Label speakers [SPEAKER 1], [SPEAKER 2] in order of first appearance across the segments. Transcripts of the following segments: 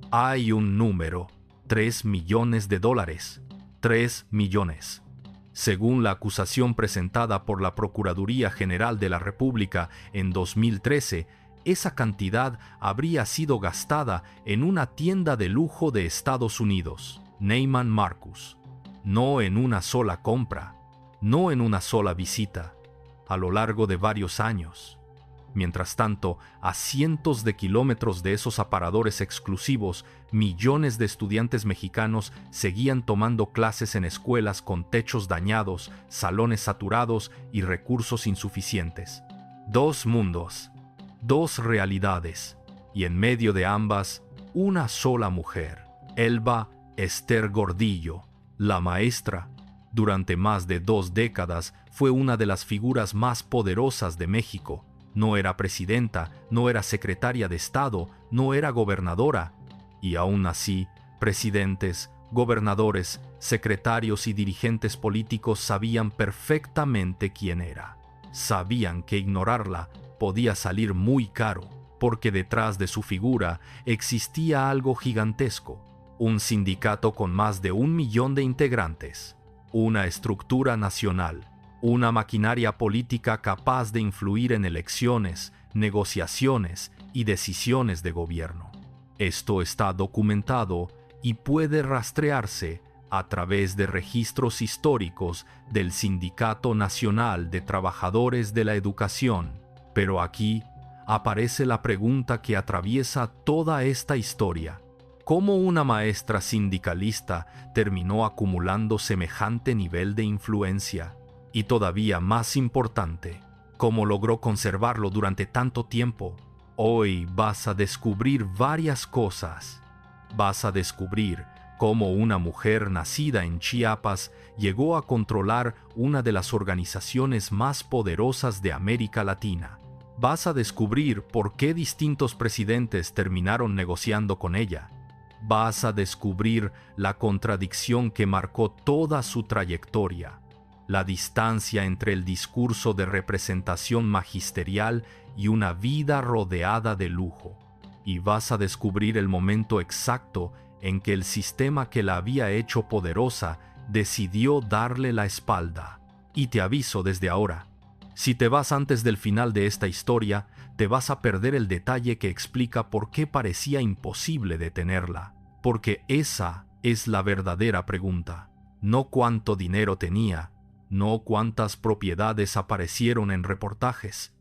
[SPEAKER 1] Hay un número, $3 millones. 3 millones. Según la acusación presentada por la Procuraduría General de la República en 2013, esa cantidad habría sido gastada en una tienda de lujo de Estados Unidos, Neiman Marcus. No en una sola compra, no en una sola visita, a lo largo de varios años. Mientras tanto, a cientos de kilómetros de esos aparadores exclusivos, millones de estudiantes mexicanos seguían tomando clases en escuelas con techos dañados, salones saturados y recursos insuficientes. Dos mundos, dos realidades, y en medio de ambas, una sola mujer, Elba Ester Gordillo, la maestra. Durante más de 2 décadas fue una de las figuras más poderosas de México. No era presidenta, no era secretaria de Estado, no era gobernadora. Y aún así, presidentes, gobernadores, secretarios y dirigentes políticos sabían perfectamente quién era. Sabían que ignorarla podía salir muy caro, porque detrás de su figura existía algo gigantesco: un sindicato con más de 1 millón de integrantes, una estructura nacional, una maquinaria política capaz de influir en elecciones, negociaciones y decisiones de gobierno. Esto está documentado y puede rastrearse a través de registros históricos del Sindicato Nacional de Trabajadores de la Educación. Pero aquí aparece la pregunta que atraviesa toda esta historia: ¿cómo una maestra sindicalista terminó acumulando semejante nivel de influencia? Y todavía más importante, ¿cómo logró conservarlo durante tanto tiempo? Hoy vas a descubrir varias cosas. Vas a descubrir cómo una mujer nacida en Chiapas llegó a controlar una de las organizaciones más poderosas de América Latina. Vas a descubrir por qué distintos presidentes terminaron negociando con ella. Vas a descubrir la contradicción que marcó toda su trayectoria, la distancia entre el discurso de representación magisterial y una vida rodeada de lujo. Y vas a descubrir el momento exacto en que el sistema que la había hecho poderosa decidió darle la espalda. Y te aviso desde ahora: si te vas antes del final de esta historia, te vas a perder el detalle que explica por qué parecía imposible detenerla. Porque esa es la verdadera pregunta. No cuánto dinero tenía, no cuántas propiedades aparecieron en reportajes,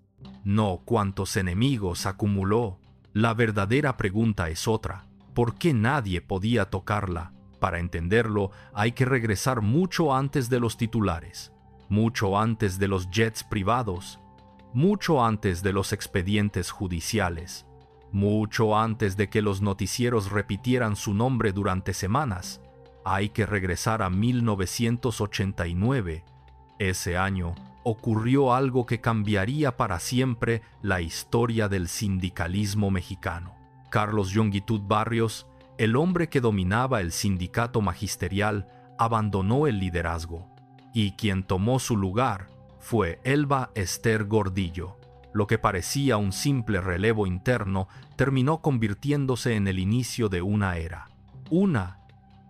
[SPEAKER 1] no cuántos enemigos acumuló. La verdadera pregunta es otra: ¿por qué nadie podía tocarla? Para entenderlo, hay que regresar mucho antes de los titulares, mucho antes de los jets privados, mucho antes de los expedientes judiciales, mucho antes de que los noticieros repitieran su nombre durante semanas. Hay que regresar a 1989. Ese año ocurrió algo que cambiaría para siempre la historia del sindicalismo mexicano. Carlos Yonguitud Barrios, el hombre que dominaba el sindicato magisterial, abandonó el liderazgo, y quien tomó su lugar fue Elba Ester Gordillo. Lo que parecía un simple relevo interno terminó convirtiéndose en el inicio de una era. Una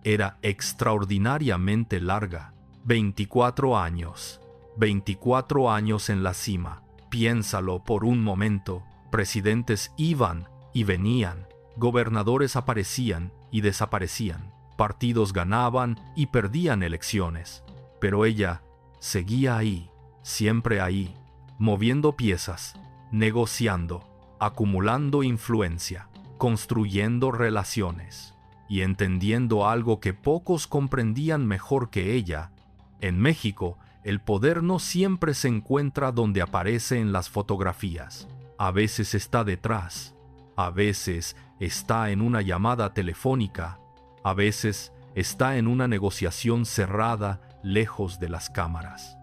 [SPEAKER 1] era extraordinariamente larga. 24 años. 24 años en la cima. Piénsalo por un momento. Presidentes iban y venían. Gobernadores aparecían y desaparecían. Partidos ganaban y perdían elecciones. Pero ella seguía ahí, siempre ahí, moviendo piezas, negociando, acumulando influencia, construyendo relaciones y entendiendo algo que pocos comprendían mejor que ella. En México, el poder no siempre se encuentra donde aparece en las fotografías. A veces está detrás, a veces está en una llamada telefónica, a veces está en una negociación cerrada lejos de las cámaras.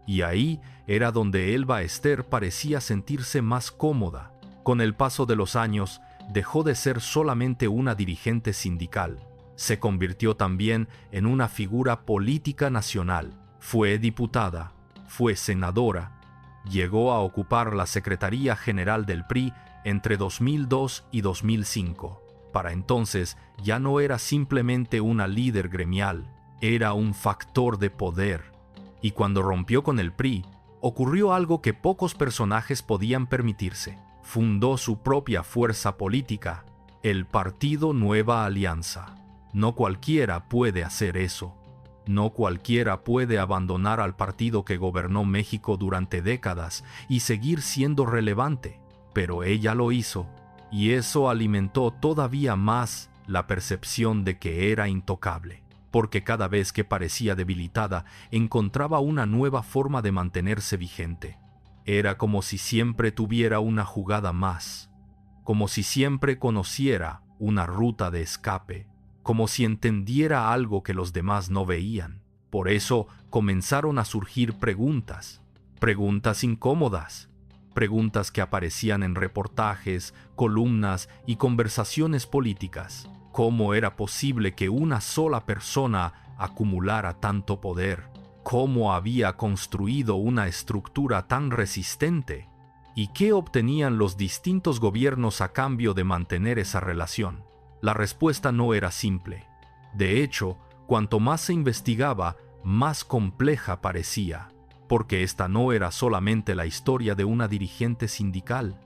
[SPEAKER 1] Y ahí era donde Elba Ester parecía sentirse más cómoda. Con el paso de los años, dejó de ser solamente una dirigente sindical. Se convirtió también en una figura política nacional. Fue diputada, fue senadora, llegó a ocupar la Secretaría General del PRI entre 2002 y 2005. para entonces ya no era simplemente una líder gremial, era un factor de poder. Y cuando rompió con el PRI, ocurrió algo que pocos personajes podían permitirse. Fundó su propia fuerza política, el Partido Nueva Alianza. No cualquiera puede hacer eso. No cualquiera puede abandonar al partido que gobernó México durante décadas y seguir siendo relevante. Pero ella lo hizo, y eso alimentó todavía más la percepción de que era intocable, porque cada vez que parecía debilitada, encontraba una nueva forma de mantenerse vigente. Era como si siempre tuviera una jugada más, como si siempre conociera una ruta de escape, como si entendiera algo que los demás no veían. Por eso comenzaron a surgir preguntas incómodas, preguntas que aparecían en reportajes, columnas y conversaciones políticas. ¿Cómo era posible que una sola persona acumulara tanto poder? ¿Cómo había construido una estructura tan resistente? ¿Y qué obtenían los distintos gobiernos a cambio de mantener esa relación? La respuesta no era simple. De hecho, cuanto más se investigaba, más compleja parecía, porque esta no era solamente la historia de una dirigente sindical,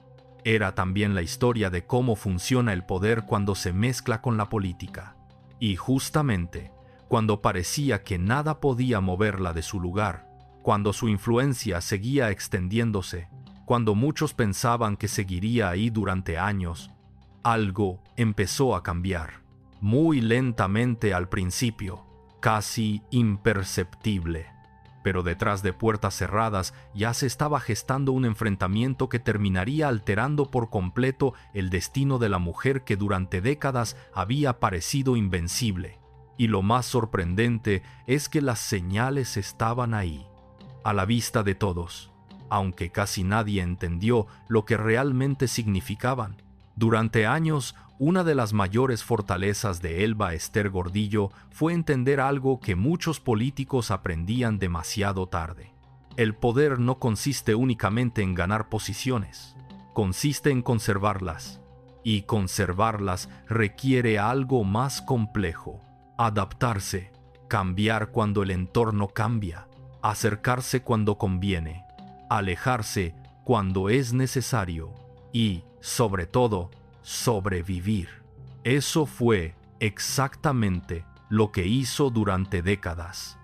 [SPEAKER 1] era también la historia de cómo funciona el poder cuando se mezcla con la política. Y justamente, cuando parecía que nada podía moverla de su lugar, cuando su influencia seguía extendiéndose, cuando muchos pensaban que seguiría ahí durante años, algo empezó a cambiar, muy lentamente al principio, casi imperceptible. Pero detrás de puertas cerradas ya se estaba gestando un enfrentamiento que terminaría alterando por completo el destino de la mujer que durante décadas había parecido invencible. Y lo más sorprendente es que las señales estaban ahí, a la vista de todos, aunque casi nadie entendió lo que realmente significaban. Durante años, una de las mayores fortalezas de Elba Ester Gordillo fue entender algo que muchos políticos aprendían demasiado tarde. El poder no consiste únicamente en ganar posiciones, consiste en conservarlas. Y conservarlas requiere algo más complejo: adaptarse, cambiar cuando el entorno cambia, acercarse cuando conviene, alejarse cuando es necesario y, sobre todo, sobrevivir. Eso fue exactamente lo que hizo durante décadas.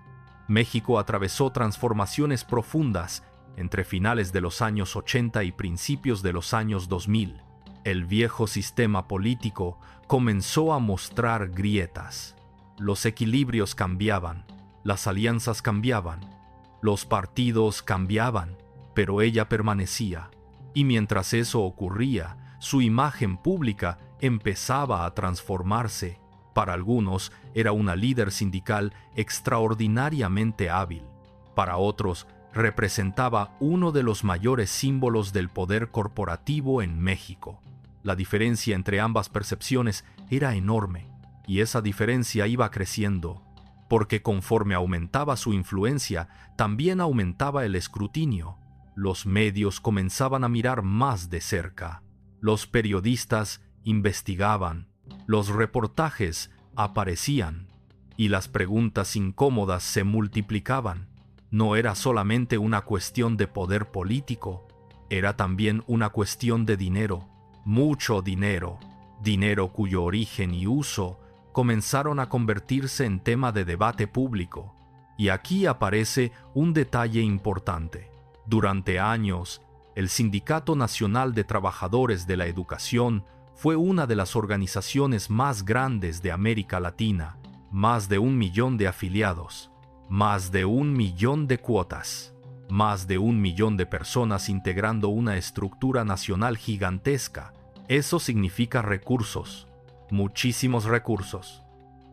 [SPEAKER 1] México atravesó transformaciones profundas entre finales de los años 80 y principios de los años 2000. El viejo sistema político comenzó a mostrar grietas. Los equilibrios cambiaban, las alianzas cambiaban, los partidos cambiaban, pero ella permanecía. Y mientras eso ocurría, su imagen pública empezaba a transformarse. Para algunos era una líder sindical extraordinariamente hábil. Para otros representaba uno de los mayores símbolos del poder corporativo en México. La diferencia entre ambas percepciones era enorme, y esa diferencia iba creciendo, porque conforme aumentaba su influencia, también aumentaba el escrutinio. Los medios comenzaban a mirar más de cerca. Los periodistas investigaban. Los reportajes aparecían. Y las preguntas incómodas se multiplicaban. No era solamente una cuestión de poder político, era también una cuestión de dinero. Mucho dinero. Dinero cuyo origen y uso comenzaron a convertirse en tema de debate público. Y aquí aparece un detalle importante. Durante años, el Sindicato Nacional de Trabajadores de la Educación fue una de las organizaciones más grandes de América Latina, más de 1 millón de afiliados, más de 1 millón de cuotas, más de 1 millón de personas integrando una estructura nacional gigantesca. Eso significa recursos, muchísimos recursos.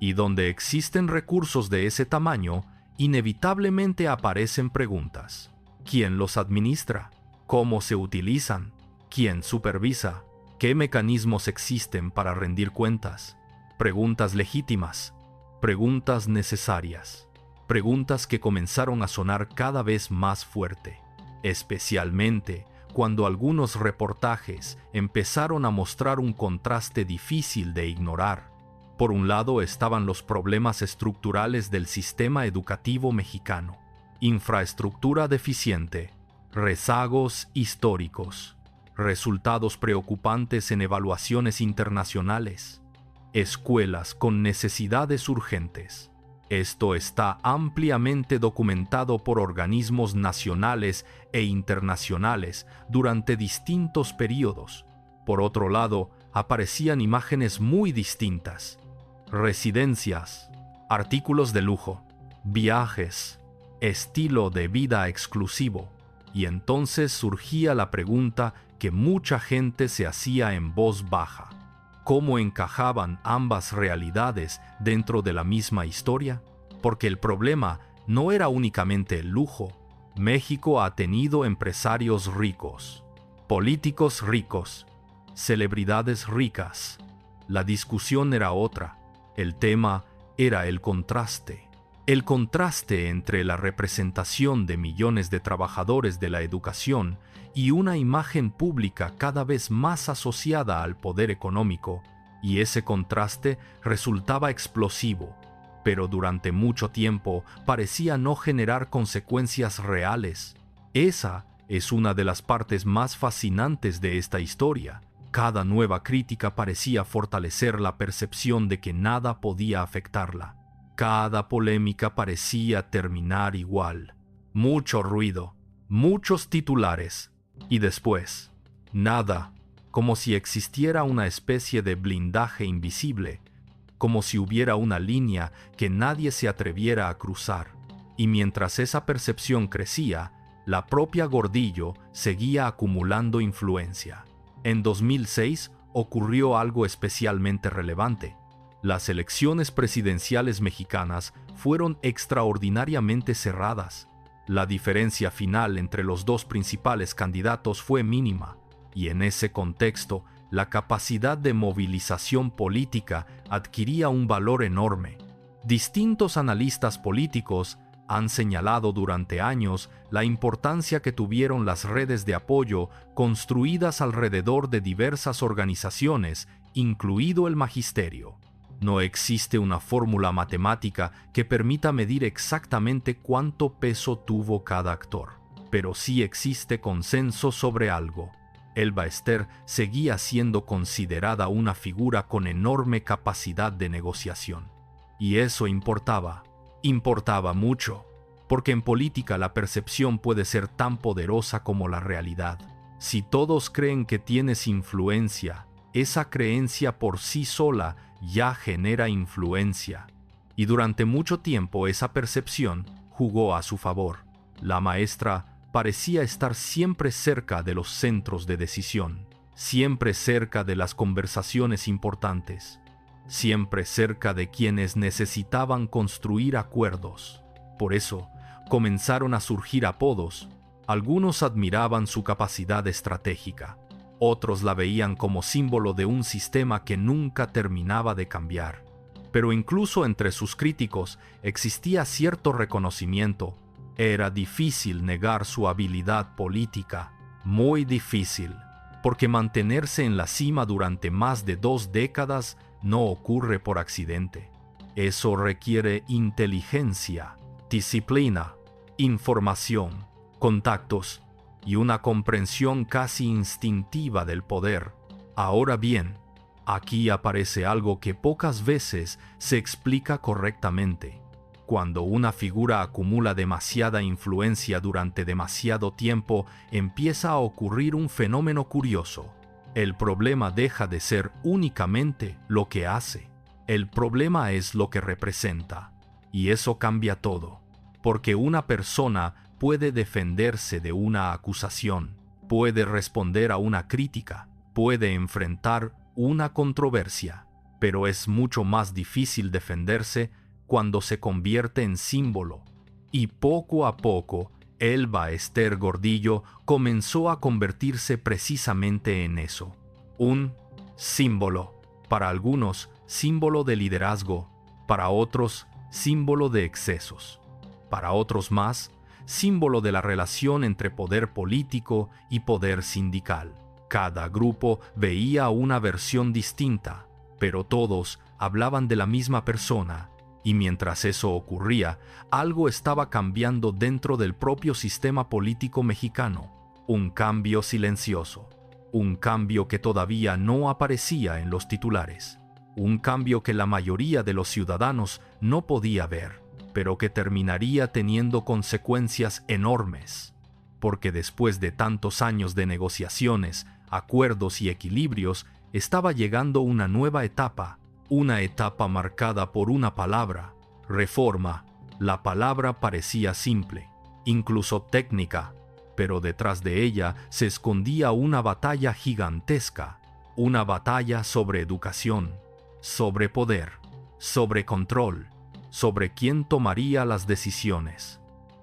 [SPEAKER 1] Y donde existen recursos de ese tamaño, inevitablemente aparecen preguntas. ¿Quién los administra? ¿Cómo se utilizan? ¿Quién supervisa? ¿Qué mecanismos existen para rendir cuentas? Preguntas legítimas, preguntas necesarias, preguntas que comenzaron a sonar cada vez más fuerte, especialmente cuando algunos reportajes empezaron a mostrar un contraste difícil de ignorar. Por un lado estaban los problemas estructurales del sistema educativo mexicano, infraestructura deficiente, rezagos históricos, resultados preocupantes en evaluaciones internacionales, escuelas con necesidades urgentes. Esto está ampliamente documentado por organismos nacionales e internacionales durante distintos periodos. Por otro lado, aparecían imágenes muy distintas: residencias, artículos de lujo, viajes, estilo de vida exclusivo. Y entonces surgía la pregunta que mucha gente se hacía en voz baja: ¿cómo encajaban ambas realidades dentro de la misma historia? Porque el problema no era únicamente el lujo. México ha tenido empresarios ricos, políticos ricos, celebridades ricas. La discusión era otra. El tema era el contraste. El contraste entre la representación de millones de trabajadores de la educación y una imagen pública cada vez más asociada al poder económico, y ese contraste resultaba explosivo, pero durante mucho tiempo parecía no generar consecuencias reales. Esa es una de las partes más fascinantes de esta historia. Cada nueva crítica parecía fortalecer la percepción de que nada podía afectarla. Cada polémica parecía terminar igual. Mucho ruido, muchos titulares, y después, nada, como si existiera una especie de blindaje invisible, como si hubiera una línea que nadie se atreviera a cruzar. Y mientras esa percepción crecía, la propia Gordillo seguía acumulando influencia. En 2006 ocurrió algo especialmente relevante. Las elecciones presidenciales mexicanas fueron extraordinariamente cerradas. La diferencia final entre los dos principales candidatos fue mínima, y en ese contexto, la capacidad de movilización política adquiría un valor enorme. Distintos analistas políticos han señalado durante años la importancia que tuvieron las redes de apoyo construidas alrededor de diversas organizaciones, incluido el magisterio. No existe una fórmula matemática que permita medir exactamente cuánto peso tuvo cada actor, pero sí existe consenso sobre algo. Elba Ester seguía siendo considerada una figura con enorme capacidad de negociación. Y eso importaba mucho, porque en política la percepción puede ser tan poderosa como la realidad. Si todos creen que tienes influencia, esa creencia por sí sola ya genera influencia. Y durante mucho tiempo esa percepción jugó a su favor. La maestra parecía estar siempre cerca de los centros de decisión, siempre cerca de las conversaciones importantes, siempre cerca de quienes necesitaban construir acuerdos. Por eso, comenzaron a surgir apodos. Algunos admiraban su capacidad estratégica, otros la veían como símbolo de un sistema que nunca terminaba de cambiar. Pero incluso entre sus críticos existía cierto reconocimiento. Era difícil negar su habilidad política, muy difícil, porque mantenerse en la cima durante más de 2 décadas no ocurre por accidente. Eso requiere inteligencia, disciplina, información, contactos y una comprensión casi instintiva del poder. Ahora bien, aquí aparece algo que pocas veces se explica correctamente. Cuando una figura acumula demasiada influencia durante demasiado tiempo, empieza a ocurrir un fenómeno curioso. El problema deja de ser únicamente lo que hace. El problema es lo que representa. Y eso cambia todo. Porque una persona puede defenderse de una acusación, puede responder a una crítica, puede enfrentar una controversia, pero es mucho más difícil defenderse cuando se convierte en símbolo. Y poco a poco, Elba Ester Gordillo comenzó a convertirse precisamente en eso. Un símbolo. Para algunos, símbolo de liderazgo. Para otros, símbolo de excesos. Para otros más, símbolo de la relación entre poder político y poder sindical. Cada grupo veía una versión distinta, pero todos hablaban de la misma persona, y mientras eso ocurría, algo estaba cambiando dentro del propio sistema político mexicano. Un cambio silencioso, un cambio que todavía no aparecía en los titulares, un cambio que la mayoría de los ciudadanos no podía ver, pero que terminaría teniendo consecuencias enormes, porque después de tantos años de negociaciones, acuerdos y equilibrios, estaba llegando una nueva etapa, una etapa marcada por una palabra: reforma. La palabra parecía simple, incluso técnica, pero detrás de ella se escondía una batalla gigantesca, una batalla sobre educación, sobre poder, sobre control, sobre quién tomaría las decisiones.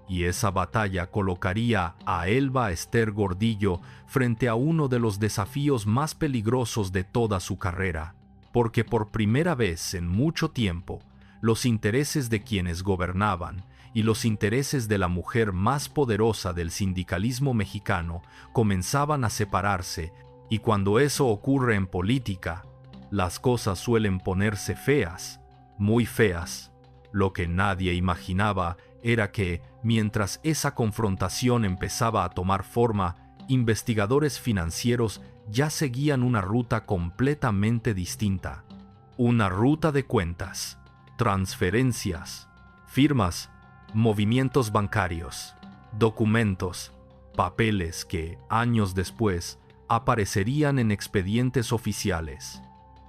[SPEAKER 1] Y esa batalla colocaría a Elba Ester Gordillo frente a uno de los desafíos más peligrosos de toda su carrera, porque por primera vez en mucho tiempo, los intereses de quienes gobernaban y los intereses de la mujer más poderosa del sindicalismo mexicano comenzaban a separarse, y cuando eso ocurre en política, las cosas suelen ponerse feas, muy feas. Lo que nadie imaginaba era que, mientras esa confrontación empezaba a tomar forma, investigadores financieros ya seguían una ruta completamente distinta. Una ruta de cuentas, transferencias, firmas, movimientos bancarios, documentos, papeles que, años después, aparecerían en expedientes oficiales.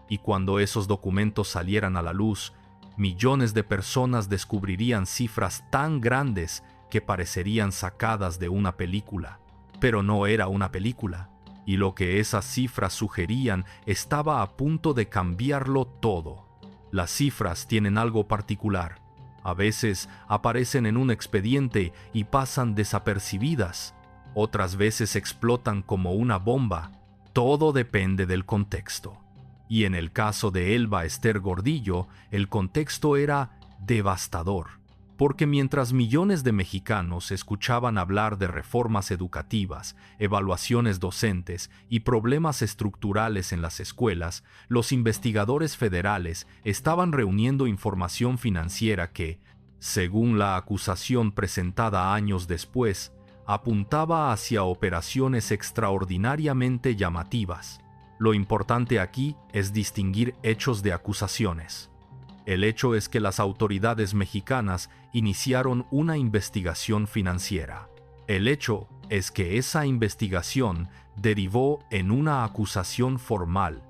[SPEAKER 1] Y cuando esos documentos salieran a la luz, millones de personas descubrirían cifras tan grandes que parecerían sacadas de una película. Pero no era una película, y lo que esas cifras sugerían estaba a punto de cambiarlo todo. Las cifras tienen algo particular. A veces aparecen en un expediente y pasan desapercibidas. Otras veces explotan como una bomba. Todo depende del contexto. Y en el caso de Elba Ester Gordillo, el contexto era devastador, porque mientras millones de mexicanos escuchaban hablar de reformas educativas, evaluaciones docentes y problemas estructurales en las escuelas, los investigadores federales estaban reuniendo información financiera que, según la acusación presentada años después, apuntaba hacia operaciones extraordinariamente llamativas. Lo importante aquí es distinguir hechos de acusaciones. El hecho es que las autoridades mexicanas iniciaron una investigación financiera. El hecho es que esa investigación derivó en una acusación formal.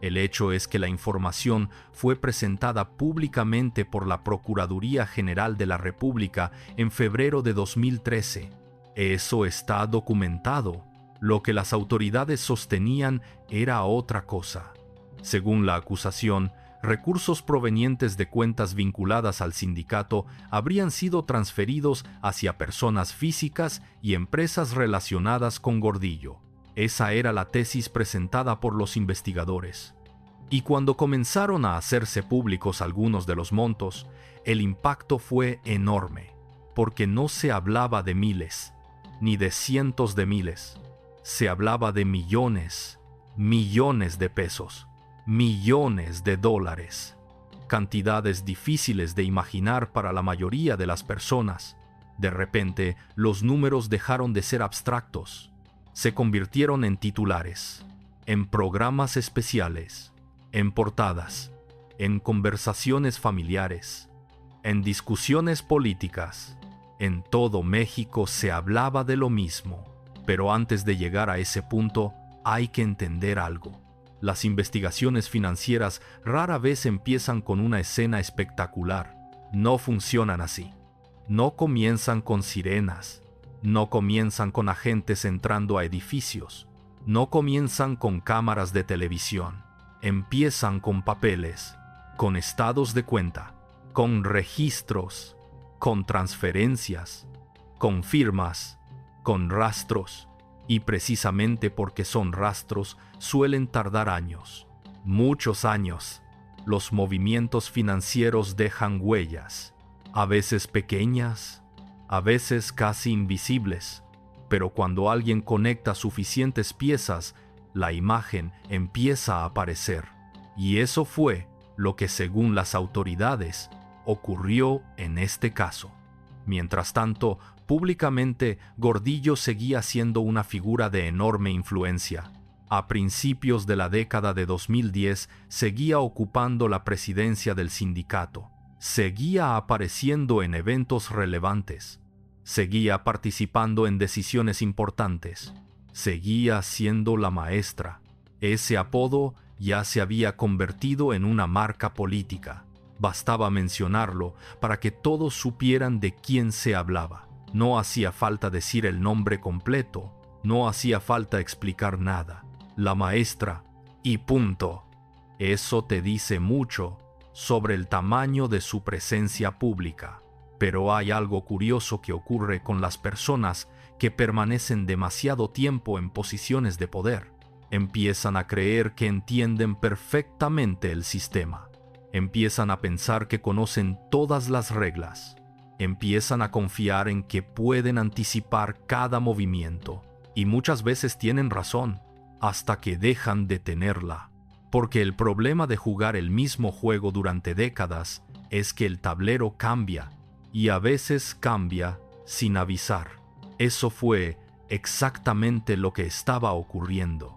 [SPEAKER 1] El hecho es que la información fue presentada públicamente por la Procuraduría General de la República en febrero de 2013. Eso está documentado. Lo que las autoridades sostenían era otra cosa. Según la acusación, recursos provenientes de cuentas vinculadas al sindicato habrían sido transferidos hacia personas físicas y empresas relacionadas con Gordillo. Esa era la tesis presentada por los investigadores. Y cuando comenzaron a hacerse públicos algunos de los montos, el impacto fue enorme, porque no se hablaba de miles, ni de cientos de miles. Se hablaba de millones, millones de pesos, millones de dólares, cantidades difíciles de imaginar para la mayoría de las personas. De repente, los números dejaron de ser abstractos, se convirtieron en titulares, en programas especiales, en portadas, en conversaciones familiares, en discusiones políticas. En todo México se hablaba de lo mismo. Pero antes de llegar a ese punto, hay que entender algo. Las investigaciones financieras rara vez empiezan con una escena espectacular. No funcionan así. No comienzan con sirenas. No comienzan con agentes entrando a edificios. No comienzan con cámaras de televisión. Empiezan con papeles, con estados de cuenta, con registros, con transferencias, con firmas, con rastros, y precisamente porque son rastros, suelen tardar años, muchos años. Los movimientos financieros dejan huellas, a veces pequeñas, a veces casi invisibles, pero cuando alguien conecta suficientes piezas, la imagen empieza a aparecer. Y eso fue lo que, según las autoridades, ocurrió en este caso. Mientras tanto, públicamente, Gordillo seguía siendo una figura de enorme influencia. A principios de la década de 2010, seguía ocupando la presidencia del sindicato. Seguía apareciendo en eventos relevantes. Seguía participando en decisiones importantes. Seguía siendo la maestra. Ese apodo ya se había convertido en una marca política. Bastaba mencionarlo para que todos supieran de quién se hablaba. No hacía falta decir el nombre completo, no hacía falta explicar nada. La maestra, y punto. Eso te dice mucho sobre el tamaño de su presencia pública. Pero hay algo curioso que ocurre con las personas que permanecen demasiado tiempo en posiciones de poder. Empiezan a creer que entienden perfectamente el sistema. Empiezan a pensar que conocen todas las reglas. Empiezan a confiar en que pueden anticipar cada movimiento. Y muchas veces tienen razón, hasta que dejan de tenerla. Porque el problema de jugar el mismo juego durante décadas es que el tablero cambia, y a veces cambia sin avisar. Eso fue exactamente lo que estaba ocurriendo.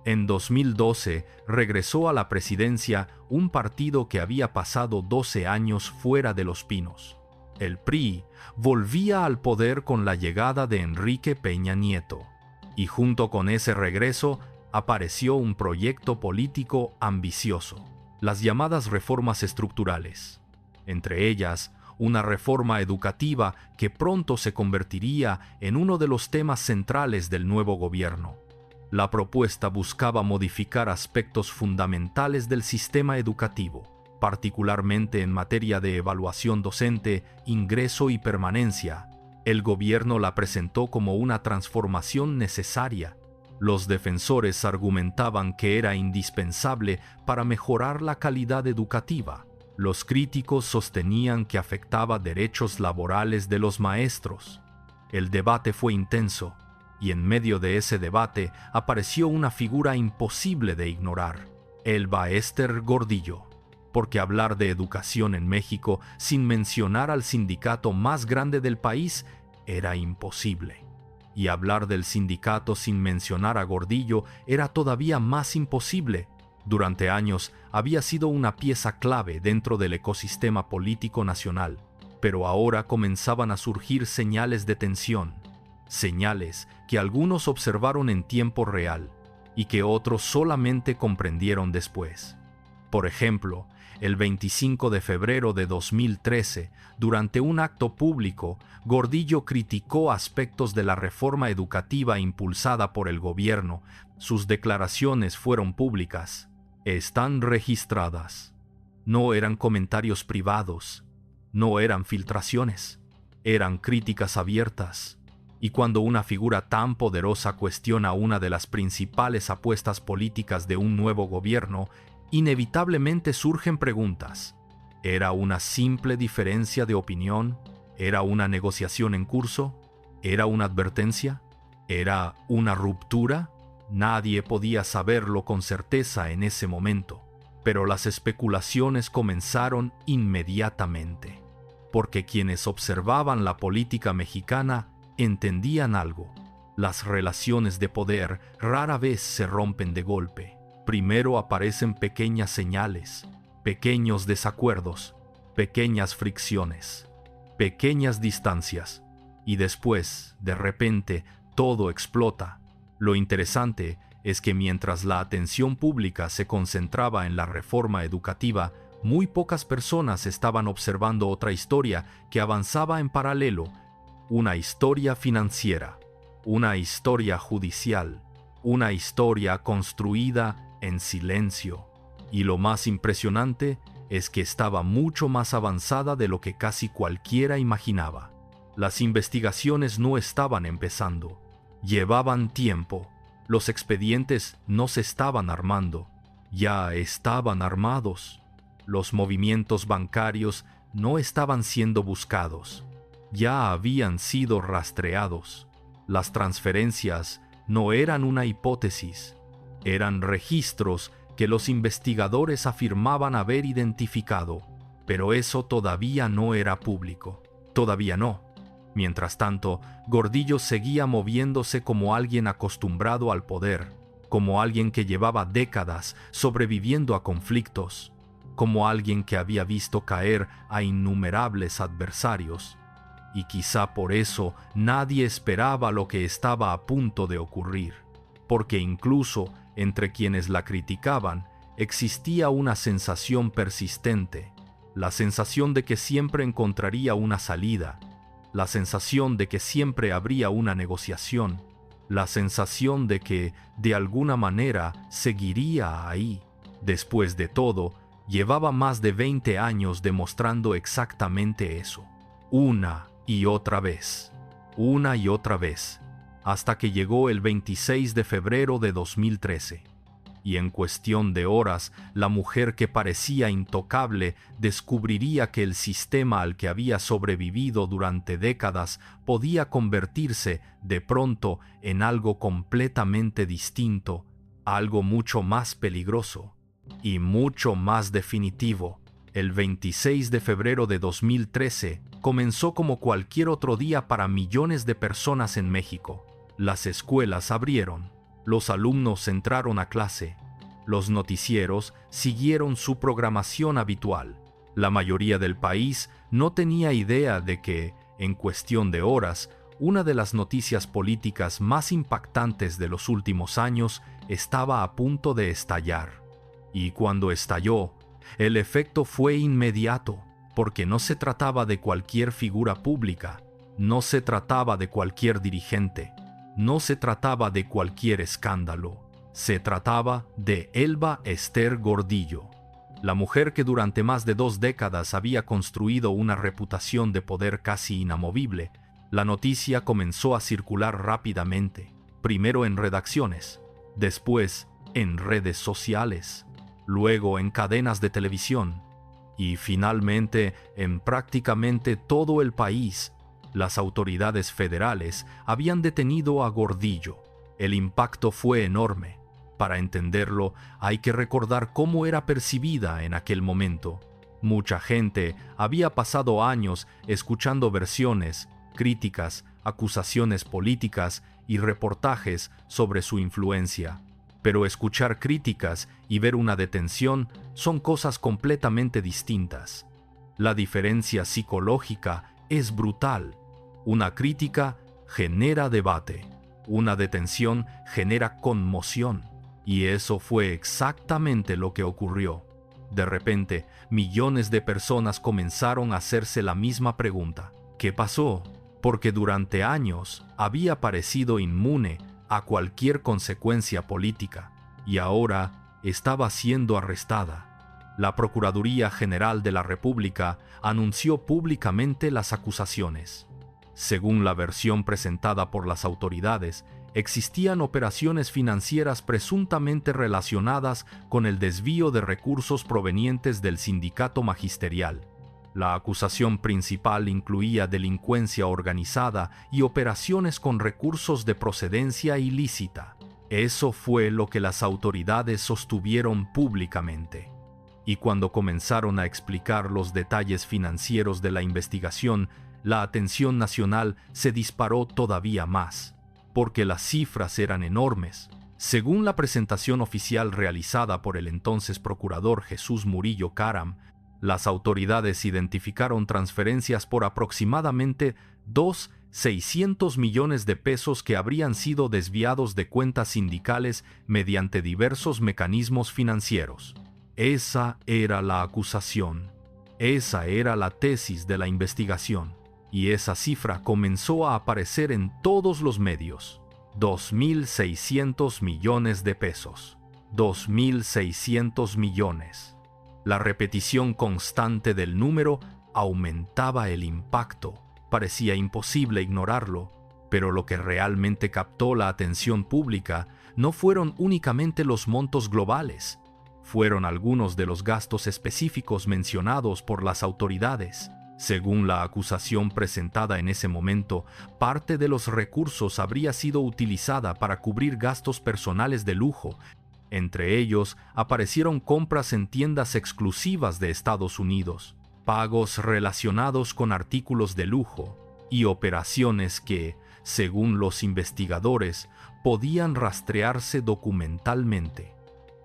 [SPEAKER 1] En 2012 regresó a la presidencia un partido que había pasado 12 años fuera de Los Pinos. El PRI volvía al poder con la llegada de Enrique Peña Nieto, y junto con ese regreso apareció un proyecto político ambicioso, las llamadas reformas estructurales. Entre ellas, una reforma educativa que pronto se convertiría en uno de los temas centrales del nuevo gobierno. La propuesta buscaba modificar aspectos fundamentales del sistema educativo, particularmente en materia de evaluación docente, ingreso y permanencia. El gobierno la presentó como una transformación necesaria. Los defensores argumentaban que era indispensable para mejorar la calidad educativa. Los críticos sostenían que afectaba derechos laborales de los maestros. El debate fue intenso, y en medio de ese debate apareció una figura imposible de ignorar, Elba Ester Gordillo, porque hablar de educación en México sin mencionar al sindicato más grande del país era imposible. Y hablar del sindicato sin mencionar a Gordillo era todavía más imposible. Durante años había sido una pieza clave dentro del ecosistema político nacional, pero ahora comenzaban a surgir señales de tensión, señales que algunos observaron en tiempo real y que otros solamente comprendieron después. Por ejemplo, el 25 de febrero de 2013, durante un acto público, Gordillo criticó aspectos de la reforma educativa impulsada por el gobierno. Sus declaraciones fueron públicas. Están registradas. No eran comentarios privados, no eran filtraciones, eran críticas abiertas. Y cuando una figura tan poderosa cuestiona una de las principales apuestas políticas de un nuevo gobierno, inevitablemente surgen preguntas. ¿Era una simple diferencia de opinión? ¿Era una negociación en curso? ¿Era una advertencia? ¿Era una ruptura? Nadie podía saberlo con certeza en ese momento, pero las especulaciones comenzaron inmediatamente, porque quienes observaban la política mexicana entendían algo. Las relaciones de poder rara vez se rompen de golpe. Primero aparecen pequeñas señales, pequeños desacuerdos, pequeñas fricciones, pequeñas distancias, y después, de repente, todo explota. Lo interesante es que mientras la atención pública se concentraba en la reforma educativa, muy pocas personas estaban observando otra historia que avanzaba en paralelo, una historia financiera, una historia judicial, una historia construida en silencio. Y lo más impresionante es que estaba mucho más avanzada de lo que casi cualquiera imaginaba. Las investigaciones no estaban empezando. Llevaban tiempo. Los expedientes no se estaban armando. Ya estaban armados. Los movimientos bancarios no estaban siendo buscados. ya habían sido rastreados. Las transferencias no eran una hipótesis, eran registros que los investigadores afirmaban haber identificado, pero eso todavía no era público. Todavía no. Mientras tanto, Gordillo seguía moviéndose como alguien acostumbrado al poder, como alguien que llevaba décadas sobreviviendo a conflictos, como alguien que había visto caer a innumerables adversarios. Y quizá por eso nadie esperaba lo que estaba a punto de ocurrir, porque incluso entre quienes la criticaban existía una sensación persistente, la sensación de que siempre encontraría una salida, la sensación de que siempre habría una negociación, la sensación de que, de alguna manera, seguiría ahí. Después de todo, llevaba más de 20 años demostrando exactamente eso, una y otra vez, hasta que llegó el 26 de febrero de 2013. Y en cuestión de horas, la mujer que parecía intocable descubriría que el sistema al que había sobrevivido durante décadas podía convertirse, de pronto, en algo completamente distinto, algo mucho más peligroso y mucho más definitivo. El 26 de febrero de 2013 comenzó como cualquier otro día para millones de personas en México. Las escuelas abrieron. Los alumnos entraron a clase. Los noticieros siguieron su programación habitual. La mayoría del país no tenía idea de que, en cuestión de horas, una de las noticias políticas más impactantes de los últimos años estaba a punto de estallar. Y cuando estalló, el efecto fue inmediato, porque no se trataba de cualquier figura pública, no se trataba de cualquier dirigente, no se trataba de cualquier escándalo. Se trataba de Elba Ester Gordillo, la mujer que durante más de 2 décadas había construido una reputación de poder casi inamovible. La noticia comenzó a circular rápidamente, primero en redacciones, después en redes sociales, luego en cadenas de televisión y finalmente en prácticamente todo el país. Las autoridades federales habían detenido a Gordillo. El impacto fue enorme. Para entenderlo, hay que recordar cómo era percibida en aquel momento. Mucha gente había pasado años escuchando versiones, críticas, acusaciones políticas y reportajes sobre su influencia. Pero escuchar críticas y ver una detención son cosas completamente distintas. La diferencia psicológica es brutal. Una crítica genera debate. Una detención genera conmoción. Y eso fue exactamente lo que ocurrió. De repente, millones de personas comenzaron a hacerse la misma pregunta. ¿Qué pasó? Porque durante años había parecido inmune a cualquier consecuencia política, y ahora estaba siendo arrestada. La Procuraduría General de la República anunció públicamente las acusaciones. Según la versión presentada por las autoridades, existían operaciones financieras presuntamente relacionadas con el desvío de recursos provenientes del sindicato magisterial. La acusación principal incluía delincuencia organizada y operaciones con recursos de procedencia ilícita. Eso fue lo que las autoridades sostuvieron públicamente. Y cuando comenzaron a explicar los detalles financieros de la investigación, la atención nacional se disparó todavía más, porque las cifras eran enormes. Según la presentación oficial realizada por el entonces procurador Jesús Murillo Caram, las autoridades identificaron transferencias por aproximadamente 2.600 millones de pesos que habrían sido desviados de cuentas sindicales mediante diversos mecanismos financieros. Esa era la acusación. Esa era la tesis de la investigación. Y esa cifra comenzó a aparecer en todos los medios. 2.600 millones de pesos. 2.600 millones. La repetición constante del número aumentaba el impacto. Parecía imposible ignorarlo, pero lo que realmente captó la atención pública no fueron únicamente los montos globales. Fueron algunos de los gastos específicos mencionados por las autoridades. Según la acusación presentada en ese momento, parte de los recursos habría sido utilizada para cubrir gastos personales de lujo. Entre ellos, aparecieron compras en tiendas exclusivas de Estados Unidos, pagos relacionados con artículos de lujo y operaciones que, según los investigadores, podían rastrearse documentalmente.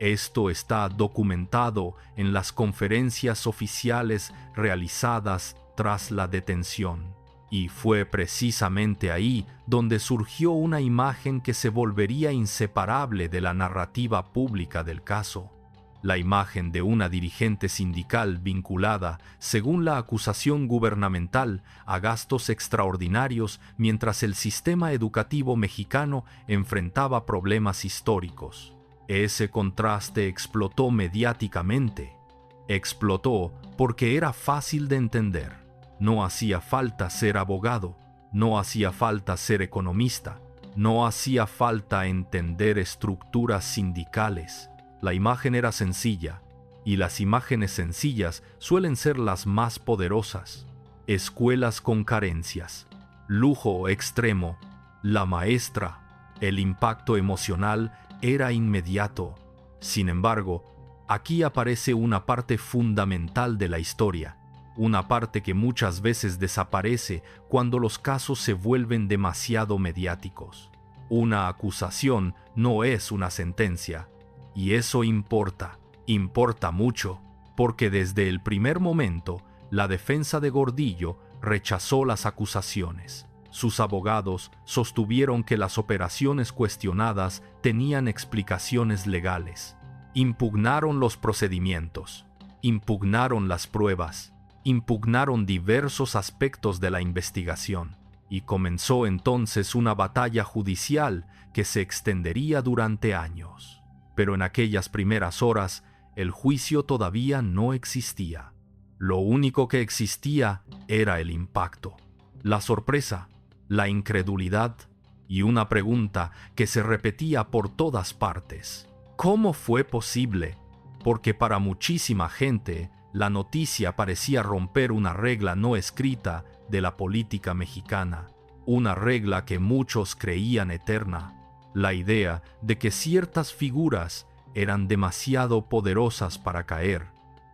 [SPEAKER 1] Esto está documentado en las conferencias oficiales realizadas tras la detención, y fue precisamente ahí donde surgió una imagen que se volvería inseparable de la narrativa pública del caso. La imagen de una dirigente sindical vinculada, según la acusación gubernamental, a gastos extraordinarios mientras el sistema educativo mexicano enfrentaba problemas históricos. Ese contraste explotó mediáticamente. Explotó porque era fácil de entender. No hacía falta ser abogado, no hacía falta ser economista, no hacía falta entender estructuras sindicales. La imagen era sencilla, y las imágenes sencillas suelen ser las más poderosas. Escuelas con carencias, lujo extremo, la maestra, el impacto emocional era inmediato. Sin embargo, aquí aparece una parte fundamental de la historia, una parte que muchas veces desaparece cuando los casos se vuelven demasiado mediáticos. Una acusación no es una sentencia, y eso importa mucho, porque desde el primer momento la defensa de Gordillo rechazó las acusaciones. Sus abogados sostuvieron que las operaciones cuestionadas tenían explicaciones legales. Impugnaron los procedimientos, impugnaron las pruebas, impugnaron diversos aspectos de la investigación, y comenzó entonces una batalla judicial que se extendería durante años. Pero en aquellas primeras horas, el juicio todavía no existía. Lo único que existía era el impacto, la sorpresa, la incredulidad y una pregunta que se repetía por todas partes. ¿Cómo fue posible? Porque para muchísima gente, la noticia parecía romper una regla no escrita de la política mexicana, una regla que muchos creían eterna, la idea de que ciertas figuras eran demasiado poderosas para caer,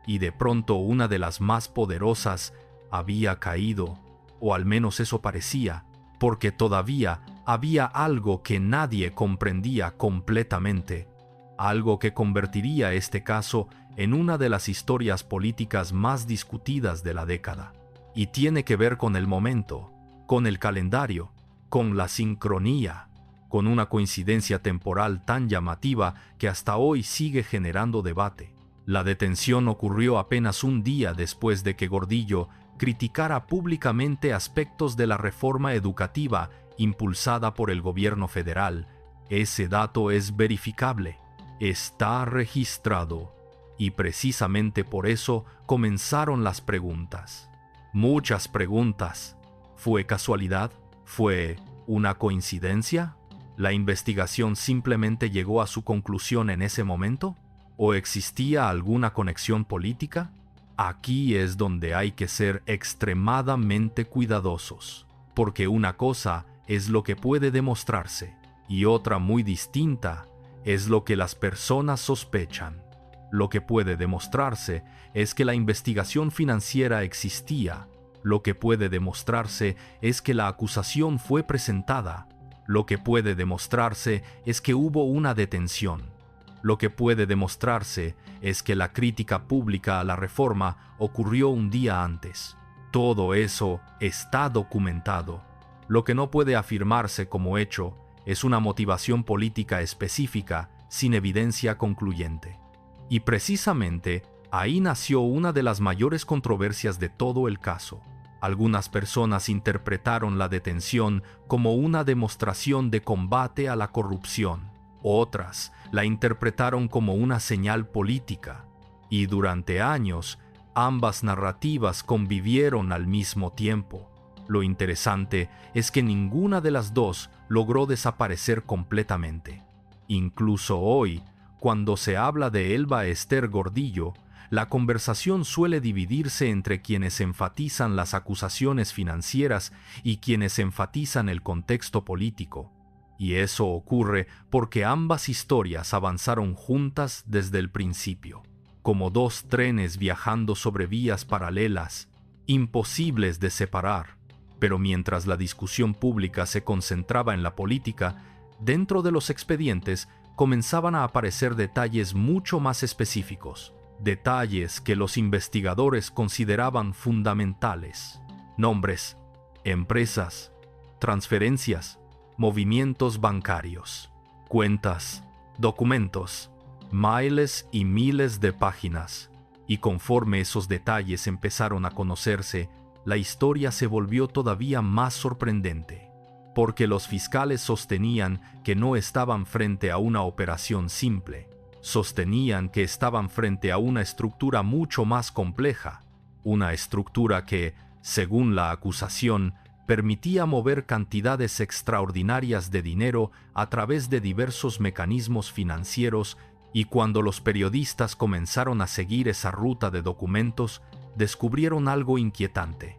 [SPEAKER 1] y de pronto una de las más poderosas había caído, o al menos eso parecía, porque todavía había algo que nadie comprendía completamente, algo que convertiría este caso en una de las historias políticas más discutidas de la década. Y tiene que ver con el momento, con el calendario, con la sincronía, con una coincidencia temporal tan llamativa que hasta hoy sigue generando debate. La detención ocurrió apenas un día después de que Gordillo criticara públicamente aspectos de la reforma educativa impulsada por el gobierno federal. Ese dato es verificable, está registrado, y precisamente por eso comenzaron las preguntas. Muchas preguntas. ¿Fue casualidad? ¿Fue una coincidencia? ¿La investigación simplemente llegó a su conclusión en ese momento? ¿O existía alguna conexión política? Aquí es donde hay que ser extremadamente cuidadosos, porque una cosa es lo que puede demostrarse, y otra muy distinta es lo que las personas sospechan. Lo que puede demostrarse es que la investigación financiera existía. Lo que puede demostrarse es que la acusación fue presentada. Lo que puede demostrarse es que hubo una detención. Lo que puede demostrarse es que la crítica pública a la reforma ocurrió un día antes. Todo eso está documentado. Lo que no puede afirmarse como hecho es una motivación política específica sin evidencia concluyente. Y precisamente ahí nació una de las mayores controversias de todo el caso. Algunas personas interpretaron la detención como una demostración de combate a la corrupción. Otras la interpretaron como una señal política. Y durante años, ambas narrativas convivieron al mismo tiempo. Lo interesante es que ninguna de las dos logró desaparecer completamente. Incluso hoy, cuando se habla de Elba Ester Gordillo, la conversación suele dividirse entre quienes enfatizan las acusaciones financieras y quienes enfatizan el contexto político. Y eso ocurre porque ambas historias avanzaron juntas desde el principio, como dos trenes viajando sobre vías paralelas, imposibles de separar. Pero mientras la discusión pública se concentraba en la política, dentro de los expedientes comenzaban a aparecer detalles mucho más específicos, detalles que los investigadores consideraban fundamentales: nombres, empresas, transferencias, movimientos bancarios, cuentas, documentos, miles y miles de páginas. Y conforme esos detalles empezaron a conocerse, la historia se volvió todavía más sorprendente, porque los fiscales sostenían que no estaban frente a una operación simple, sostenían que estaban frente a una estructura mucho más compleja, una estructura que, según la acusación, permitía mover cantidades extraordinarias de dinero a través de diversos mecanismos financieros. Y cuando los periodistas comenzaron a seguir esa ruta de documentos, descubrieron algo inquietante.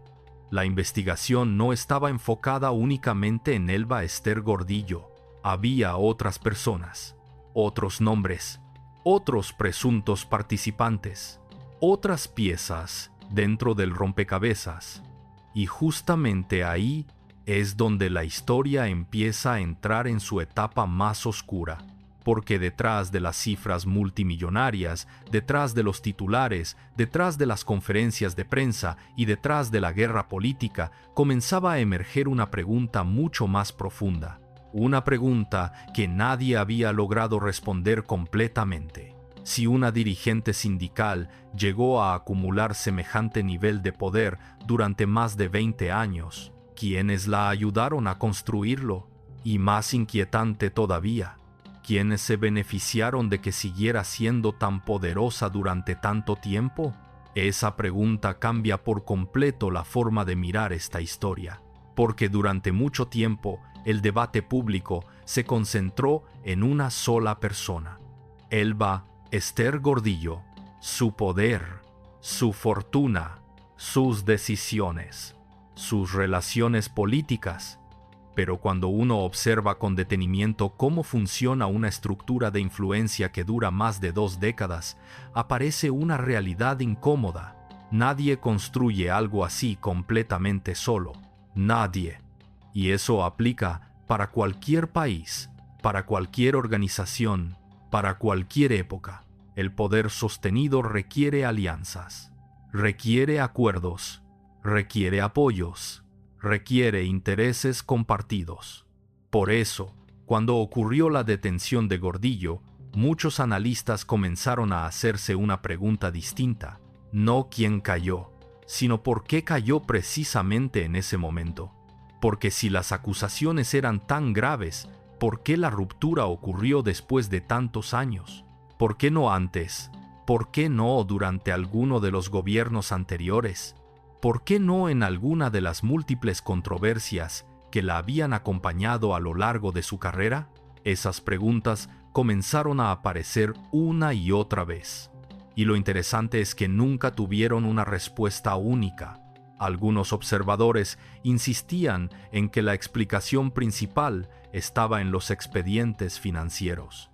[SPEAKER 1] La investigación no estaba enfocada únicamente en Elba Ester Gordillo. Había otras personas, otros nombres, otros presuntos participantes, otras piezas dentro del rompecabezas. Y justamente ahí es donde la historia empieza a entrar en su etapa más oscura. Porque detrás de las cifras multimillonarias, detrás de los titulares, detrás de las conferencias de prensa y detrás de la guerra política, comenzaba a emerger una pregunta mucho más profunda, una pregunta que nadie había logrado responder completamente. Si una dirigente sindical llegó a acumular semejante nivel de poder durante más de 20 años, ¿quiénes la ayudaron a construirlo? Y más inquietante todavía, ¿quiénes se beneficiaron de que siguiera siendo tan poderosa durante tanto tiempo? Esa pregunta cambia por completo la forma de mirar esta historia, porque durante mucho tiempo el debate público se concentró en una sola persona: Elba Ester Gordillo, su poder, su fortuna, sus decisiones, sus relaciones políticas. Pero cuando uno observa con detenimiento cómo funciona una estructura de influencia que dura más de 2 décadas, aparece una realidad incómoda. Nadie construye algo así completamente solo. Nadie. Y eso aplica para cualquier país, para cualquier organización, para cualquier época. El poder sostenido requiere alianzas, requiere acuerdos, requiere apoyos, requiere intereses compartidos. Por eso, cuando ocurrió la detención de Gordillo, muchos analistas comenzaron a hacerse una pregunta distinta: no quién cayó, sino por qué cayó precisamente en ese momento. Porque si las acusaciones eran tan graves, ¿por qué la ruptura ocurrió después de tantos años? ¿Por qué no antes? ¿Por qué no durante alguno de los gobiernos anteriores? ¿Por qué no en alguna de las múltiples controversias que la habían acompañado a lo largo de su carrera? Esas preguntas comenzaron a aparecer una y otra vez. Y lo interesante es que nunca tuvieron una respuesta única. Algunos observadores insistían en que la explicación principal estaba en los expedientes financieros.